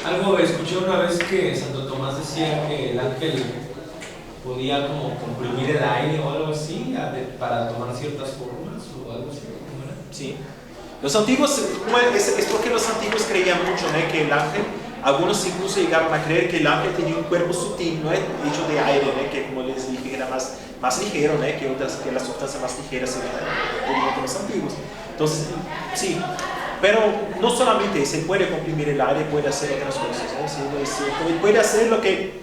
Algo escuché una vez que Santo Tomás decía que el ángel podía como comprimir el aire o algo así para tomar ciertas formas o algo así. ¿Cómo era? Sí. Los antiguos, es porque los antiguos creían mucho que el ángel, algunos incluso llegaron a creer que el ángel tenía un cuerpo sutil, hecho de aire, que como les dije era más ligero, que las sustancias más ligeras de los antiguos. Entonces, sí, pero no solamente eso, él puede comprimir el aire, puede hacer otras cosas, él puede hacer lo que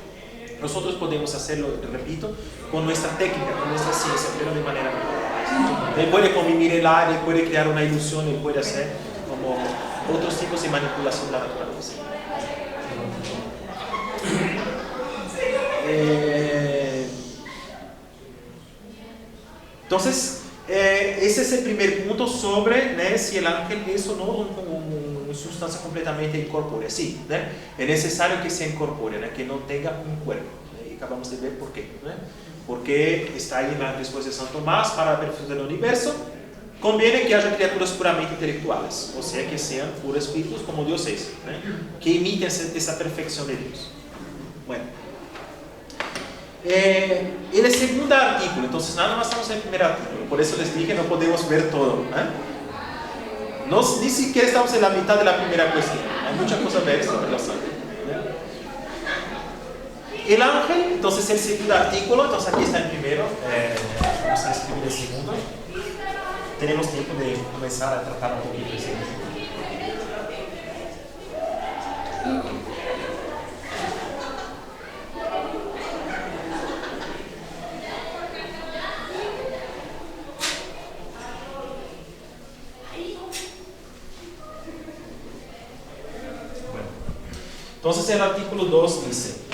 nosotros podemos hacerlo, repito, con nuestra técnica, con nuestra ciencia, pero de manera mejor. Él puede comprimir el aire, puede crear una ilusión, él puede hacer como otros tipos de manipulación de la naturaleza. Entonces, ese es el primer punto sobre si el ángel es o no una sustancia completamente incorpórea. Sí, es necesario que se incorpore, que no tenga un cuerpo. Y acabamos de ver por qué. Porque está ahí en la respuesta de San Tomás, para la perfección del universo, conviene que haya criaturas puramente intelectuales, o sea, que sean puros espíritus como Dios es, que imiten esa perfección de Dios. Bueno, En el segundo artículo, entonces nada más estamos en el primer artículo, por eso les dije no podemos ver todo. Ni siquiera estamos en la mitad de la primera cuestión, hay muchas cosas a ver sobre los ángeles. El ángel, entonces el segundo artículo, entonces aquí está el primero, vamos a escribir el segundo. Tenemos tiempo de comenzar a tratar un poquito el segundo. Bueno, entonces el artículo 2 dice: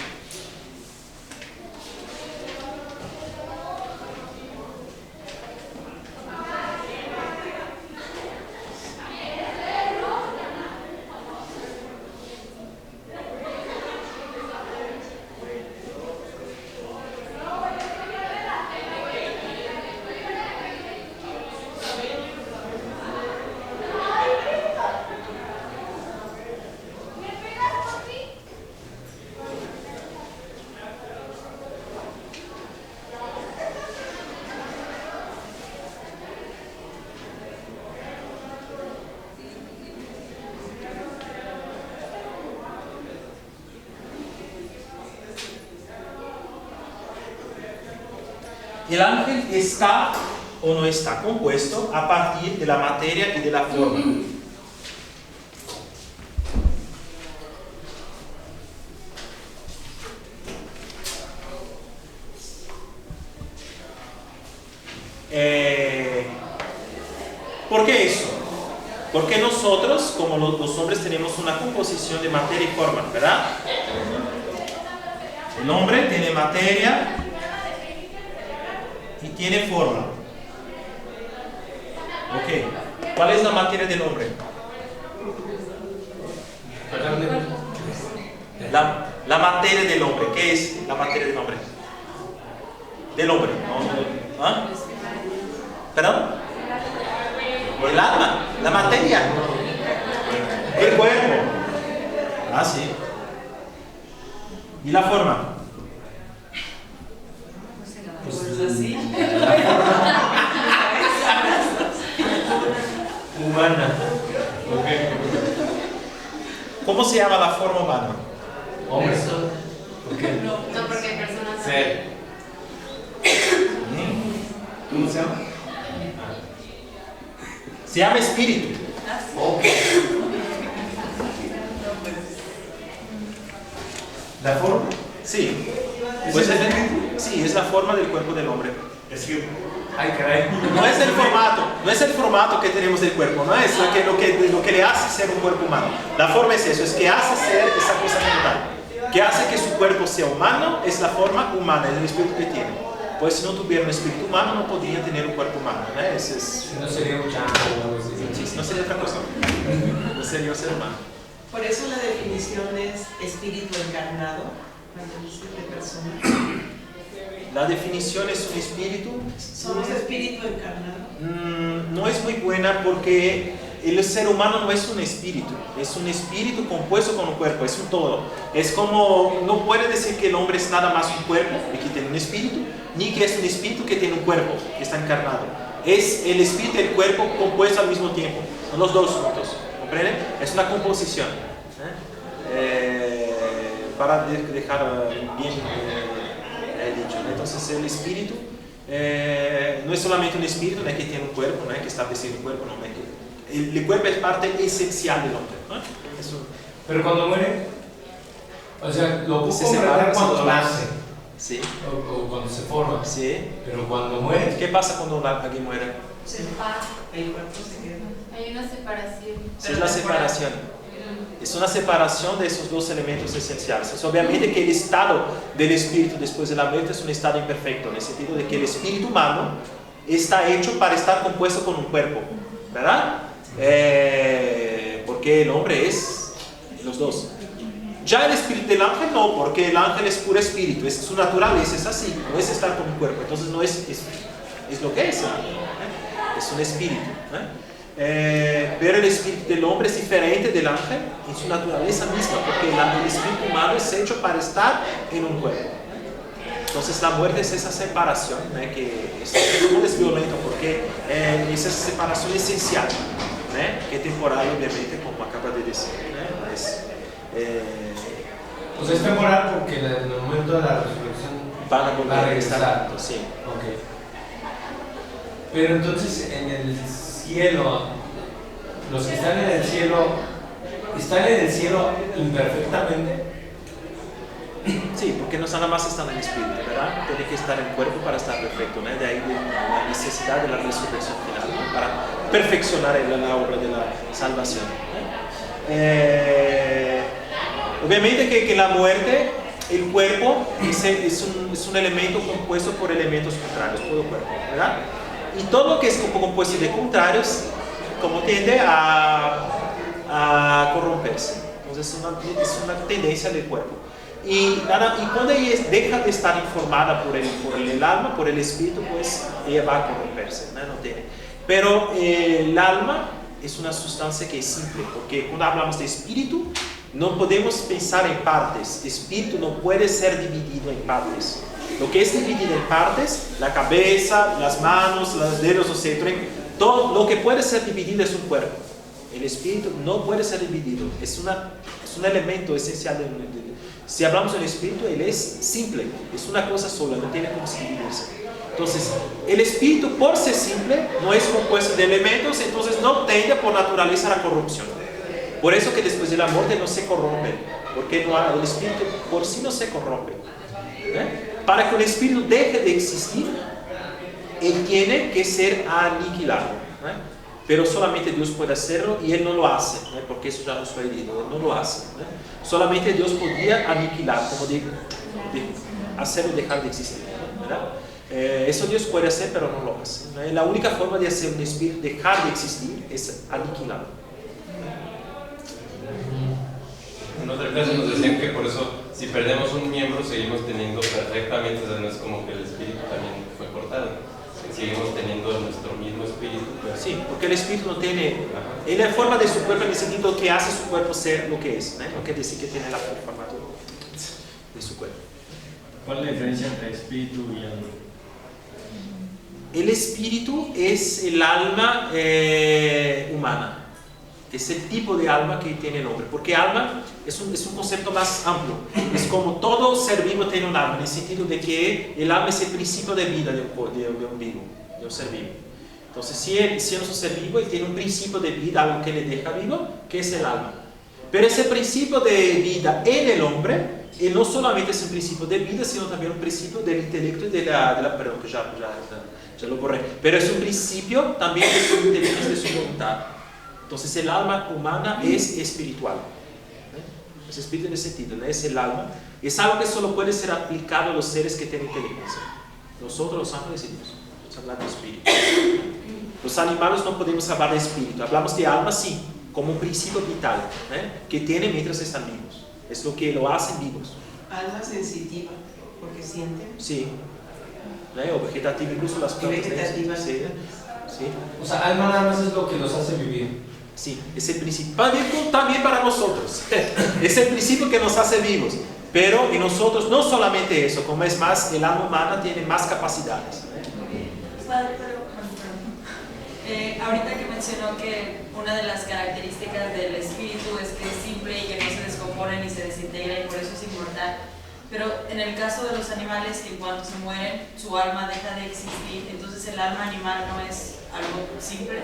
el ángel está o no está compuesto a partir de la materia y de la forma. ¿Por qué eso? Porque nosotros, como los hombres, tenemos una composición de materia y forma, ¿verdad? El hombre tiene materia y tiene forma. Ok. ¿Cuál es la materia del hombre? La materia del hombre. ¿Qué es la materia del hombre? Del hombre. ¿No? ¿Ah? ¿Perdón? El alma, la materia. El cuerpo. Ah, sí. ¿Y la forma? Pues así. Humana. ¿Cómo se llama la forma humana? Hombre. ¿Por qué? No, porque hay personas. Ser. ¿Cómo se llama? Se llama espíritu. Ok. ¿La forma? Sí. ¿Es Pues el es, espíritu? sí, es la forma del cuerpo del hombre. Es que. Ay, caray. No es el formato que tenemos del cuerpo, no es lo que le hace ser un cuerpo humano. La forma es eso, es que hace ser esa cosa mental. Que hace que su cuerpo sea humano, es la forma humana, es el espíritu que tiene. Pues si no tuviera un espíritu humano, no podría tener un cuerpo humano, ¿no? No sería un chango o algo así. Sí, no sería otra cosa. No sería un ser humano. Por eso la definición es espíritu encarnado, cuando dice de persona. La definición es un espíritu. ¿Somos espíritu encarnado? No es muy buena porque el ser humano no es un espíritu compuesto con un cuerpo, es un todo. Es como, no puede decir que el hombre es nada más un cuerpo y que tiene un espíritu, ni que es un espíritu que tiene un cuerpo, que está encarnado. Es el espíritu y el cuerpo compuestos al mismo tiempo, son los dos juntos, ¿comprenden? Es una composición. Para dejar bien dicho, ¿no? Entonces el espíritu no es solamente un espíritu, no es que tiene un cuerpo, no es que establece un cuerpo, no es que el cuerpo es parte esencial del hombre, ¿no? Eso. Pero cuando muere, o sea, lo puedo Se separa cuando nace, sí. o cuando se forma, Sí. pero cuando muere, ¿Qué pasa cuando alguien muere? Se separa, el cuerpo se queda. Hay una separación. Sí, es la separación. Es una separación de esos dos elementos esenciales. Es obviamente que el estado del espíritu después de la muerte es un estado imperfecto, en el sentido de que el espíritu humano está hecho para estar compuesto con un cuerpo, ¿verdad? Porque el hombre es los dos. Ya el espíritu del ángel no, porque el ángel es puro espíritu, es su naturaleza, es así, no es estar con un cuerpo, entonces no es lo que es, es un espíritu. Pero el espíritu del hombre es diferente del ángel en su naturaleza misma, porque el espíritu humano es hecho para estar en un cuerpo. Entonces la muerte es esa separación, que no es violento porque es esa separación esencial, que es temporal obviamente, como acaba de decir. Pues es temporal porque en el momento de la resurrección van a volver a a regresar. estar, sí. Okay. Pero entonces en el cielo, los que están en el cielo imperfectamente. Sí, porque no nada más están en el espíritu, ¿verdad? Tiene que estar en el cuerpo para estar perfecto, ¿no? De ahí la necesidad de la resurrección final, ¿no? Para perfeccionar la obra de la salvación. Obviamente que la muerte, el cuerpo es un elemento compuesto por elementos contrarios, todo cuerpo, ¿verdad? Y todo lo que es compuesto de contrarios, como tiende a corromperse. Entonces es una tendencia del cuerpo. Y cuando ella deja de estar informada por el alma, por el espíritu, pues ella va a corromperse, ¿no? No tiene. Pero el alma es una sustancia que es simple, porque cuando hablamos de espíritu, no podemos pensar en partes. Espíritu no puede ser dividido en partes. Lo que es dividido en partes, la cabeza, las manos, los dedos, o sea, todo lo que puede ser dividido es un cuerpo. El espíritu no puede ser dividido, es un elemento esencial si hablamos del espíritu, él es simple, es una cosa sola, no tiene cómo dividirse. Entonces, el espíritu por ser simple no es compuesto de elementos, entonces no tiende por naturaleza a la corrupción. Por eso que después de la muerte no se corrompe, porque el espíritu por sí no se corrompe. Para que el espíritu deje de existir, él tiene que ser aniquilado. Pero solamente Dios puede hacerlo y Él no lo hace, porque eso ya nos fue herido, Él no lo hace. Solamente Dios podía aniquilar, como de hacerlo dejar de existir, ¿verdad? Eso Dios puede hacer, pero no lo hace. La única forma de hacer un espíritu dejar de existir es aniquilarlo. En otra clase nos decían que por eso, si perdemos un miembro, seguimos teniendo perfectamente, o sea, no es como que el espíritu también fue cortado. Seguimos teniendo nuestro mismo espíritu. Pues. Sí, porque el espíritu no tiene... Él es forma de su cuerpo en el sentido que hace su cuerpo ser lo que es, ¿no? No quiere decir que tiene la forma de su cuerpo. ¿Cuál es la diferencia entre espíritu y alma? El espíritu es el alma humana. Es el tipo de alma que tiene nombre. Porque alma es un concepto más amplio. Es como todo ser vivo tiene un alma, en el sentido de que el alma es el principio de vida de un vivo, de un ser vivo. Entonces, si es un ser vivo, él tiene un principio de vida, algo que le deja vivo, que es el alma. Pero ese principio de vida en el hombre, no solamente es un principio de vida, sino también un principio del intelecto y de la perdón, que ya lo borré. Pero es un principio también de su inteligencia, de su voluntad. Entonces el alma humana es espiritual. Es espíritu en ese sentido, ¿no? Es el alma. Es algo que solo puede ser aplicado a los seres que tienen inteligencia. Nosotros, los ángeles y Dios. Estamos hablando de espíritu. Los animales no podemos hablar de espíritu. Hablamos de alma, sí, como un principio vital, que tiene mientras están vivos. Es lo que lo hacen vivos. Alma sensitiva, porque siente. Sí. O vegetativa, incluso las plantas. Vegetativa. Sí. Sí. O sea, alma nada más es lo que los hace vivir. Sí, es el principio, también para nosotros, es el principio que nos hace vivos, pero en nosotros no solamente eso, como es más, el alma humana tiene más capacidades. Ahorita que mencionó que una de las características del espíritu es que es simple y que no se descompone ni se desintegra y por eso es inmortal, pero en el caso de los animales que cuando se mueren su alma deja de existir, entonces el alma animal no es algo simple.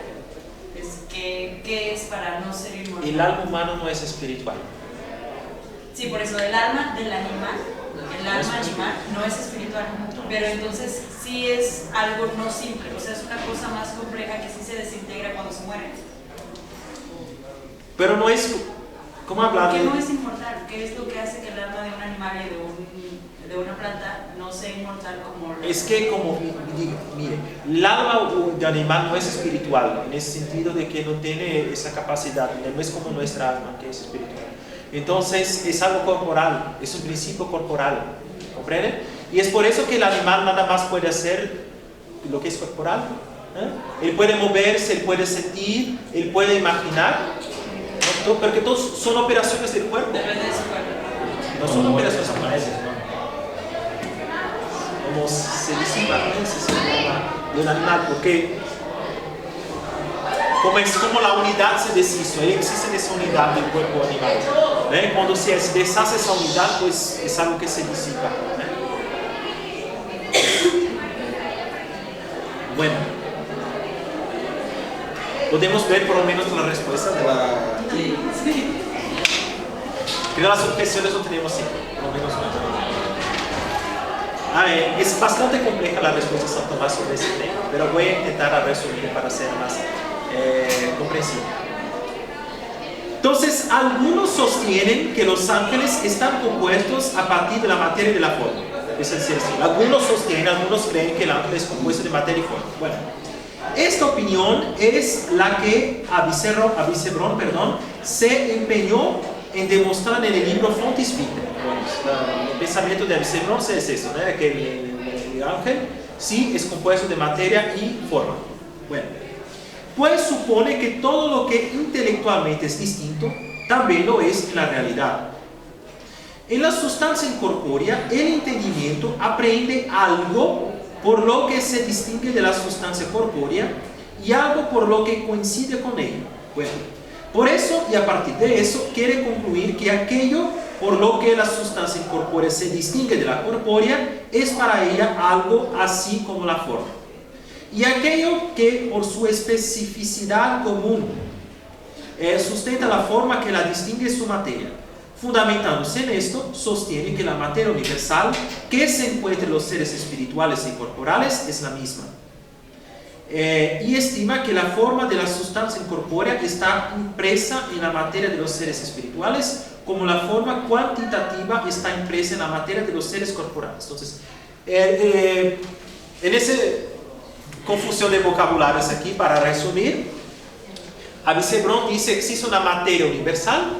¿Qué es para no ser inmortal? El alma humano no es espiritual. Sí, por eso el alma del animal, el alma animal no es espiritual, pero entonces sí es algo no simple, o sea, es una cosa más compleja que sí se desintegra cuando se muere. Pero no es, ¿cómo hablar? ¿Qué no es inmortal? ¿Qué es lo que hace que el alma de un animal y de una planta no sea inmortal como... Es que como, mire, el alma de animal no es espiritual, en ese sentido de que no tiene esa capacidad, no es como nuestra alma, que es espiritual. Entonces es algo corporal, es un principio corporal, ¿comprenden? Y es por eso que el animal nada más puede hacer lo que es corporal. Él puede moverse, él puede sentir, él puede imaginar, ¿no? Porque todos son operaciones del cuerpo. Depende de su cuerpo. No son operaciones desapareces, ¿no? como se disipa, ¿no? Se separa de un animal, porque como es como la unidad se deshizo, existe esa unidad del cuerpo animal. ¿Eh? Cuando se deshace esa unidad, pues es algo que se disipa. ¿Eh? Bueno, podemos ver por lo menos la respuesta de la... Creo que las objeciones lo tenemos siempre, por lo menos una. Es bastante compleja la respuesta de Santo Tomás sobre ese tema, pero voy a intentar resumir para ser más comprensible. Entonces, algunos sostienen que los ángeles están compuestos a partir de la materia y de la forma. Es decir, algunos sostienen, algunos creen que el ángel es compuesto de materia y forma. Bueno, esta opinión es la que Avicebrón, se empeñó en demostrar en el libro Fontis Vitae. Bueno, el pensamiento de Avicebrón es eso, ¿no? Que el ángel sí es compuesto de materia y forma. Bueno, pues supone que todo lo que intelectualmente es distinto también lo es en la realidad. En la sustancia incorpórea, el entendimiento aprende algo por lo que se distingue de la sustancia corpórea y algo por lo que coincide con ella. Bueno, por eso y a partir de eso quiere concluir que aquello por lo que la sustancia incorpórea se distingue de la corpórea es para ella algo así como la forma. Y aquello que por su especificidad común sustenta la forma que la distingue su materia. Fundamentándose en esto, sostiene que la materia universal que se encuentra en los seres espirituales y corporales es la misma. Y estima que la forma de la sustancia incorpórea está impresa en la materia de los seres espirituales, como la forma cuantitativa está impresa en la materia de los seres corporales. Entonces, en esa confusión de vocabularios aquí, para resumir, Avicebrón dice que existe una materia universal,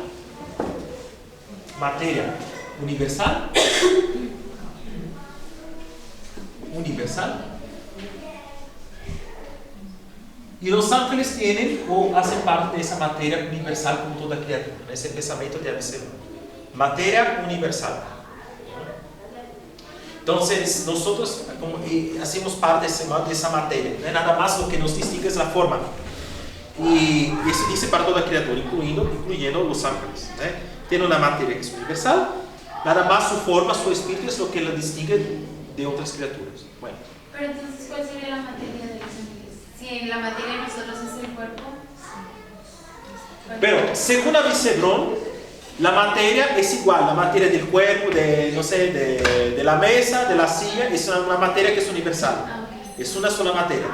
y los ángeles tienen o hacen parte de esa materia universal como toda criatura. Ese pensamiento de Avicebrón, materia universal. Entonces nosotros hacemos parte de esa materia, no es nada más lo que nos distingue es la forma, y eso dice para toda criatura, incluyendo los ángeles. Tiene una materia que es universal, nada más su forma, su espíritu es lo que la distingue de otras criaturas. Bueno. Pero entonces, ¿cuál sería la materia de los ángeles? Si la materia de nosotros es el cuerpo. Pero, según Avicebrón, la materia es igual, la materia del cuerpo, de la mesa, de la silla, es una materia que es universal. Es una sola materia.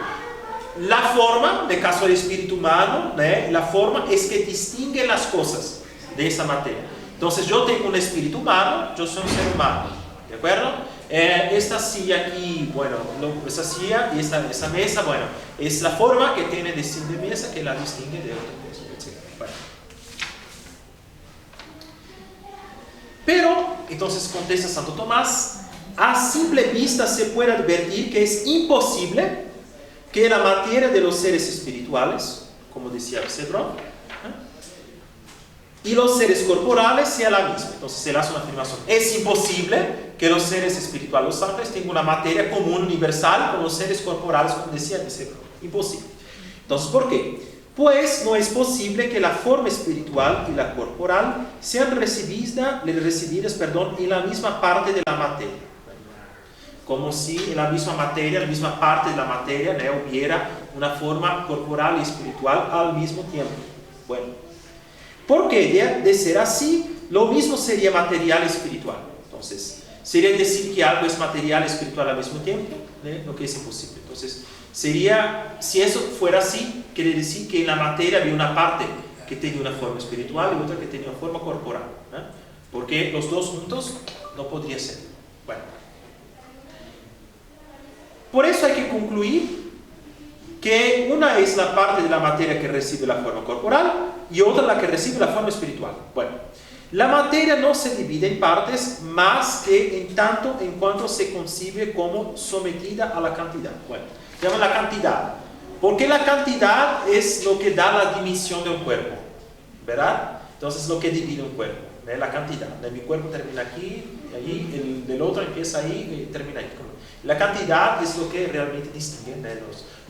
La forma, de caso del espíritu humano, la forma es que distingue las cosas de esa materia. Entonces yo tengo un espíritu humano, yo soy un ser humano, ¿de acuerdo? Esta silla aquí, bueno, esa silla y esa mesa, bueno, es la forma que tiene de mesa que la distingue de otra cosa, etc. Bueno. Pero, entonces contesta Santo Tomás, a simple vista se puede advertir que es imposible que la materia de los seres espirituales, como decía Avicebrón, y los seres corporales sea la misma. Entonces él hace una afirmación: es imposible que los seres espirituales, los ángeles, tengan una materia común, universal, con los seres corporales, como decía Avicebrón. Imposible. Entonces, ¿por qué? Pues no es posible que la forma espiritual y la corporal sean recibidas en la misma parte de la materia. Como si en la misma materia, en la misma parte de la materia, hubiera una forma corporal y espiritual al mismo tiempo. Bueno, porque de ser así, lo mismo sería material y espiritual. Entonces, sería decir que algo es material y espiritual al mismo tiempo, lo que es imposible. Entonces, sería, si eso fuera así, quiere decir que en la materia había una parte que tenía una forma espiritual y otra que tenía una forma corporal. Porque los dos juntos no podría ser. Bueno. Por eso hay que concluir que una es la parte de la materia que recibe la forma corporal y otra la que recibe la forma espiritual. Bueno, la materia no se divide en partes más que en tanto en cuanto se concibe como sometida a la cantidad. Bueno, se llama la cantidad, porque la cantidad es lo que da la dimensión de un cuerpo, ¿verdad? Entonces lo que divide un cuerpo. la cantidad. Mi cuerpo termina aquí, y allí, el del otro empieza ahí y termina ahí. La cantidad es lo que realmente distingue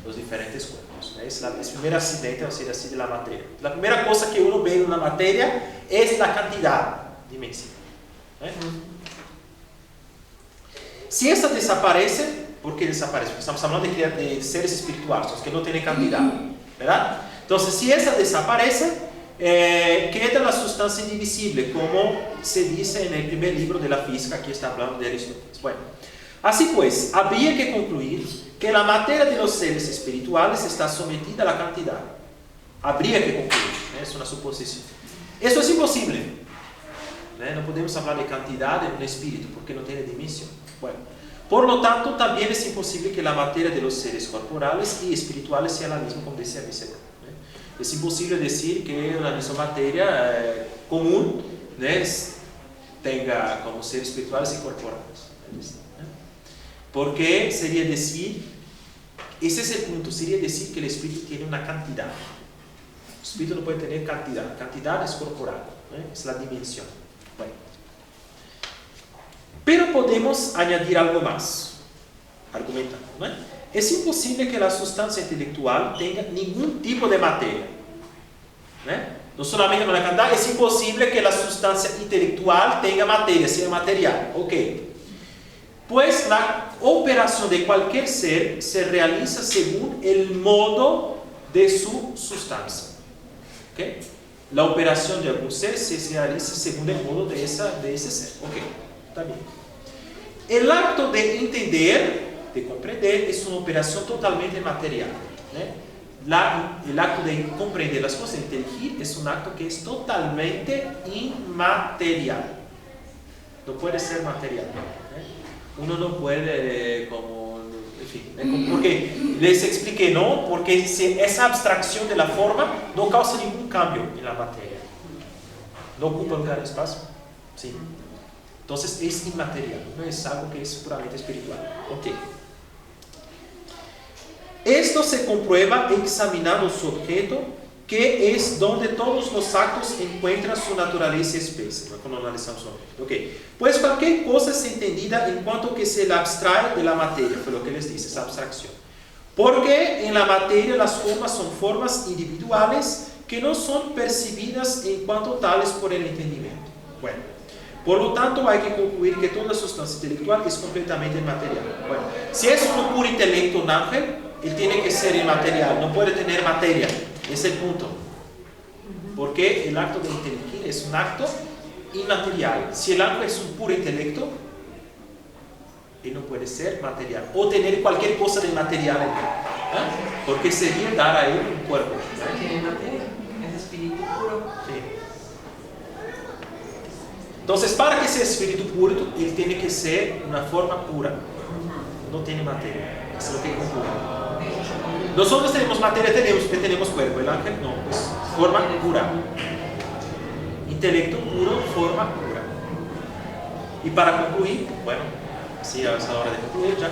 los diferentes cuerpos. Es el primer accidente, vamos a decir así, de la materia. La primera cosa que uno ve en una materia es la cantidad dimensional. Si esta desaparece, ¿por qué desaparece? Porque estamos hablando de seres espirituales, los que no tienen cantidad, ¿verdad? Entonces, si esta desaparece, queda la sustancia indivisible, como se dice en el primer libro de la física, aquí está hablando de Aristóteles. Bueno, así pues, habría que concluir que la materia de los seres espirituales está sometida a la cantidad. Habría que concluir, es una suposición. Esto es imposible. No podemos hablar de cantidad en un espíritu, porque no tiene dimensión. Bueno, por lo tanto, también es imposible que la materia de los seres corporales y espirituales sea la misma, como decía Vicente. Es imposible decir que la misma materia común tenga como seres espirituales y corporales. Porque sería decir, ese es el punto, sería decir que el espíritu tiene una cantidad. El espíritu no puede tener cantidad, cantidad es corporal, es la dimensión. Bueno. Pero podemos añadir algo más, argumentando. Es imposible que la sustancia intelectual tenga ningún tipo de materia. No solamente la cantidad, es imposible que la sustancia intelectual tenga materia, sea material. Ok. Pues la operación de cualquier ser se realiza según el modo de su sustancia. ¿Okay? La operación de algún ser se realiza según el modo de ese ser. Ok, está bien. El acto de entender, de comprender, es una operación totalmente material. El acto de comprender las cosas, de inteligir, es un acto que es totalmente inmaterial. No puede ser material. Uno no puede, en fin, porque les expliqué, ¿no? Porque esa abstracción de la forma no causa ningún cambio en la materia. No ocupa lugar en espacio. Sí. Entonces es inmaterial, no es algo que es puramente espiritual. Ok. Esto se comprueba examinando su objeto, que es donde todos los actos encuentran su naturaleza especie, cuando analizamos el objeto. Okay. Pues cualquier cosa es entendida en cuanto que se la abstrae de la materia, fue lo que les dice, esa abstracción. Porque en la materia las formas son formas individuales que no son percibidas en cuanto tales por el entendimiento. Bueno, por lo tanto hay que concluir que toda sustancia intelectual es completamente inmaterial. Bueno, si es un puro intelecto, un ángel, él tiene que ser inmaterial, no puede tener materia. Es el punto. Porque el acto de inteligir es un acto inmaterial. Si el ángel es un puro intelecto, él no puede ser material o tener cualquier cosa de material en él, porque sería dar a él un cuerpo. Tiene materia, es espíritu puro. Sí. Entonces, para que sea espíritu puro, él tiene que ser una forma pura. No tiene materia. Eso es lo que concluye. Nosotros tenemos materia, tenemos cuerpo. El ángel no, es forma pura. Intelecto puro, forma pura. Y para concluir, bueno, sí, es la hora de concluir ya.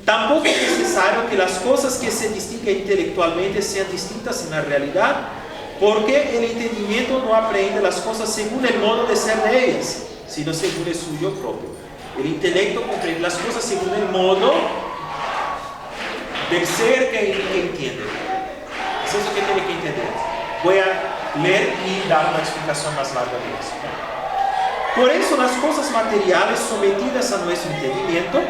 Tampoco es necesario que las cosas que se distinguen intelectualmente sean distintas en la realidad, porque el entendimiento no aprehende las cosas según el modo de ser de ellas, sino según el suyo propio. El intelecto comprende las cosas según el modo del ser que entiende. Es eso que tiene que entender. Voy a leer y dar una explicación más larga de eso. Por eso las cosas materiales sometidas a nuestro entendimiento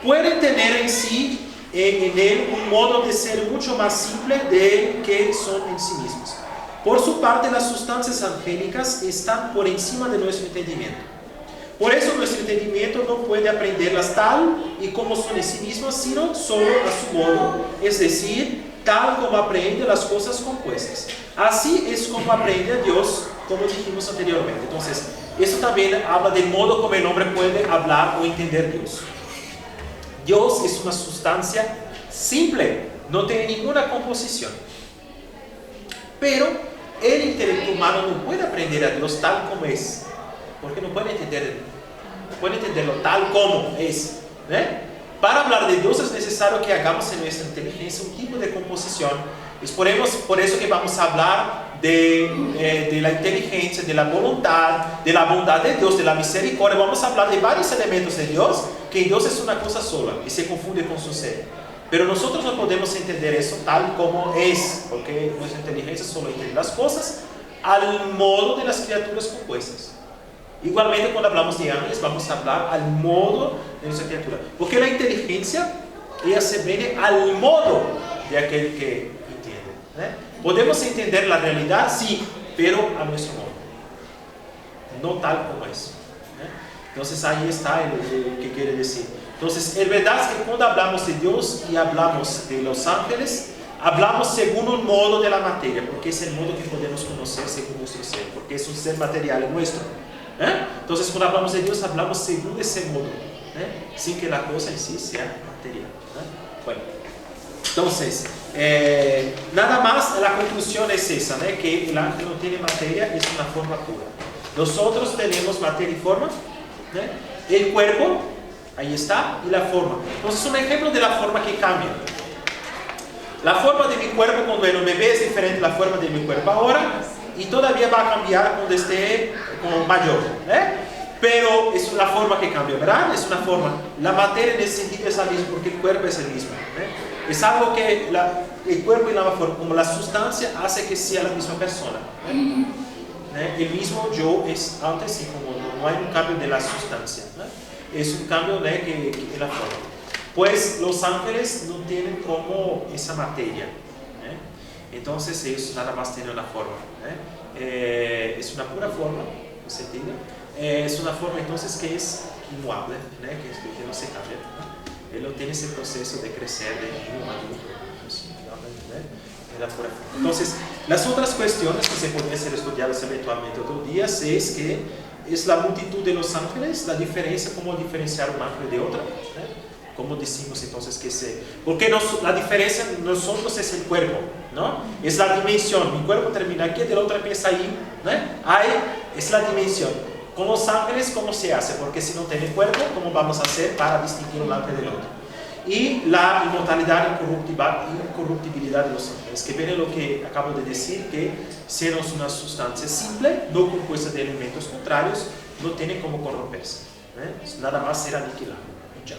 pueden tener en sí, en él, un modo de ser mucho más simple de que son en sí mismos. Por su parte, las sustancias angélicas están por encima de nuestro entendimiento. Por eso nuestro entendimiento no puede aprenderlas tal y como son en sí mismas, sino solo a su modo, es decir, tal como aprende las cosas compuestas. Así es como aprende a Dios, como dijimos anteriormente. Entonces, esto también habla del modo como el hombre puede hablar o entender a Dios. Dios es una sustancia simple, no tiene ninguna composición. Pero el intelecto humano no puede aprender a Dios tal como es, porque no puede entenderlo tal como es. Para hablar de Dios es necesario que hagamos en nuestra inteligencia un tipo de composición. Es por eso que vamos a hablar de la inteligencia, de la voluntad, de la bondad de Dios, de la misericordia. Vamos a hablar de varios elementos de Dios, que Dios es una cosa sola y se confunde con su ser. Pero nosotros no podemos entender eso tal como es, porque nuestra inteligencia solo entiende las cosas al modo de las criaturas compuestas. Igualmente, cuando hablamos de ángeles, vamos a hablar al modo de nuestra criatura, porque la inteligencia, ella se viene al modo de aquel que entiende. Podemos entender la realidad, sí, pero a nuestro modo, no tal como es. Entonces ahí está el que quiere decir. Entonces, es verdad que cuando hablamos de Dios y hablamos de los ángeles, hablamos según un modo de la materia, porque es el modo que podemos conocer según nuestro ser, porque es un ser material nuestro. Entonces, cuando hablamos de Dios, hablamos según ese modo, sin que la cosa en sí sea material. Bueno, entonces, nada más la conclusión es esa, que el ángel no tiene materia, es una forma pura. Nosotros tenemos materia y forma, el cuerpo, ahí está, y la forma. Entonces, un ejemplo de la forma que cambia. La forma de mi cuerpo cuando era un bebé es diferente a la forma de mi cuerpo ahora, y todavía va a cambiar cuando esté como mayor. Pero es la forma que cambia, ¿verdad? Es una forma. La materia en ese sentido es la misma, porque el cuerpo es el mismo. Es algo que el cuerpo y la forma, como la sustancia, hace que sea la misma persona. El mismo yo es antes y como no hay un cambio de la sustancia. Es un cambio que en la forma. Pues los ángeles no tienen como esa materia. Entonces ellos nada más tienen la forma. Es una pura forma, ¿no sentido? Es una forma entonces que es inmuable, que no se cambia. Él no tiene ese proceso de crecer de niño a adulto. Entonces, las otras cuestiones que se pueden ser estudiadas eventualmente otros días es que es la multitud de los ángeles, la diferencia, cómo diferenciar un ángel de otro. ¿Cómo decimos entonces que se...? Porque la diferencia en nosotros es el cuerpo, ¿no? Es la dimensión. Mi cuerpo termina aquí, el otro empieza ahí, ¿no? Ahí es la dimensión. Con los ángeles, ¿cómo se hace? Porque si no tiene cuerpo, ¿cómo vamos a hacer para distinguir un ángel del otro? Y la inmortalidad y incorruptibilidad de los ángeles, que viene lo que acabo de decir, que siendo una sustancia simple, no compuesta de elementos contrarios, no tiene como corromperse. Nada más ser aniquilado. Ya.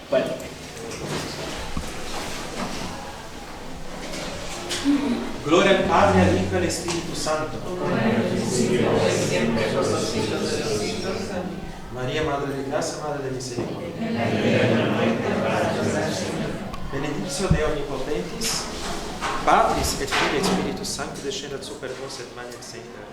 Bueno. Gloria al Padre, al Hijo y al Espíritu Santo. María, Madre de Gracia, Madre de Misericordia. Benedictio Deo Omnipotentis, Patris et Filii et Spiritus Sancti, descendat super vos et manet semper.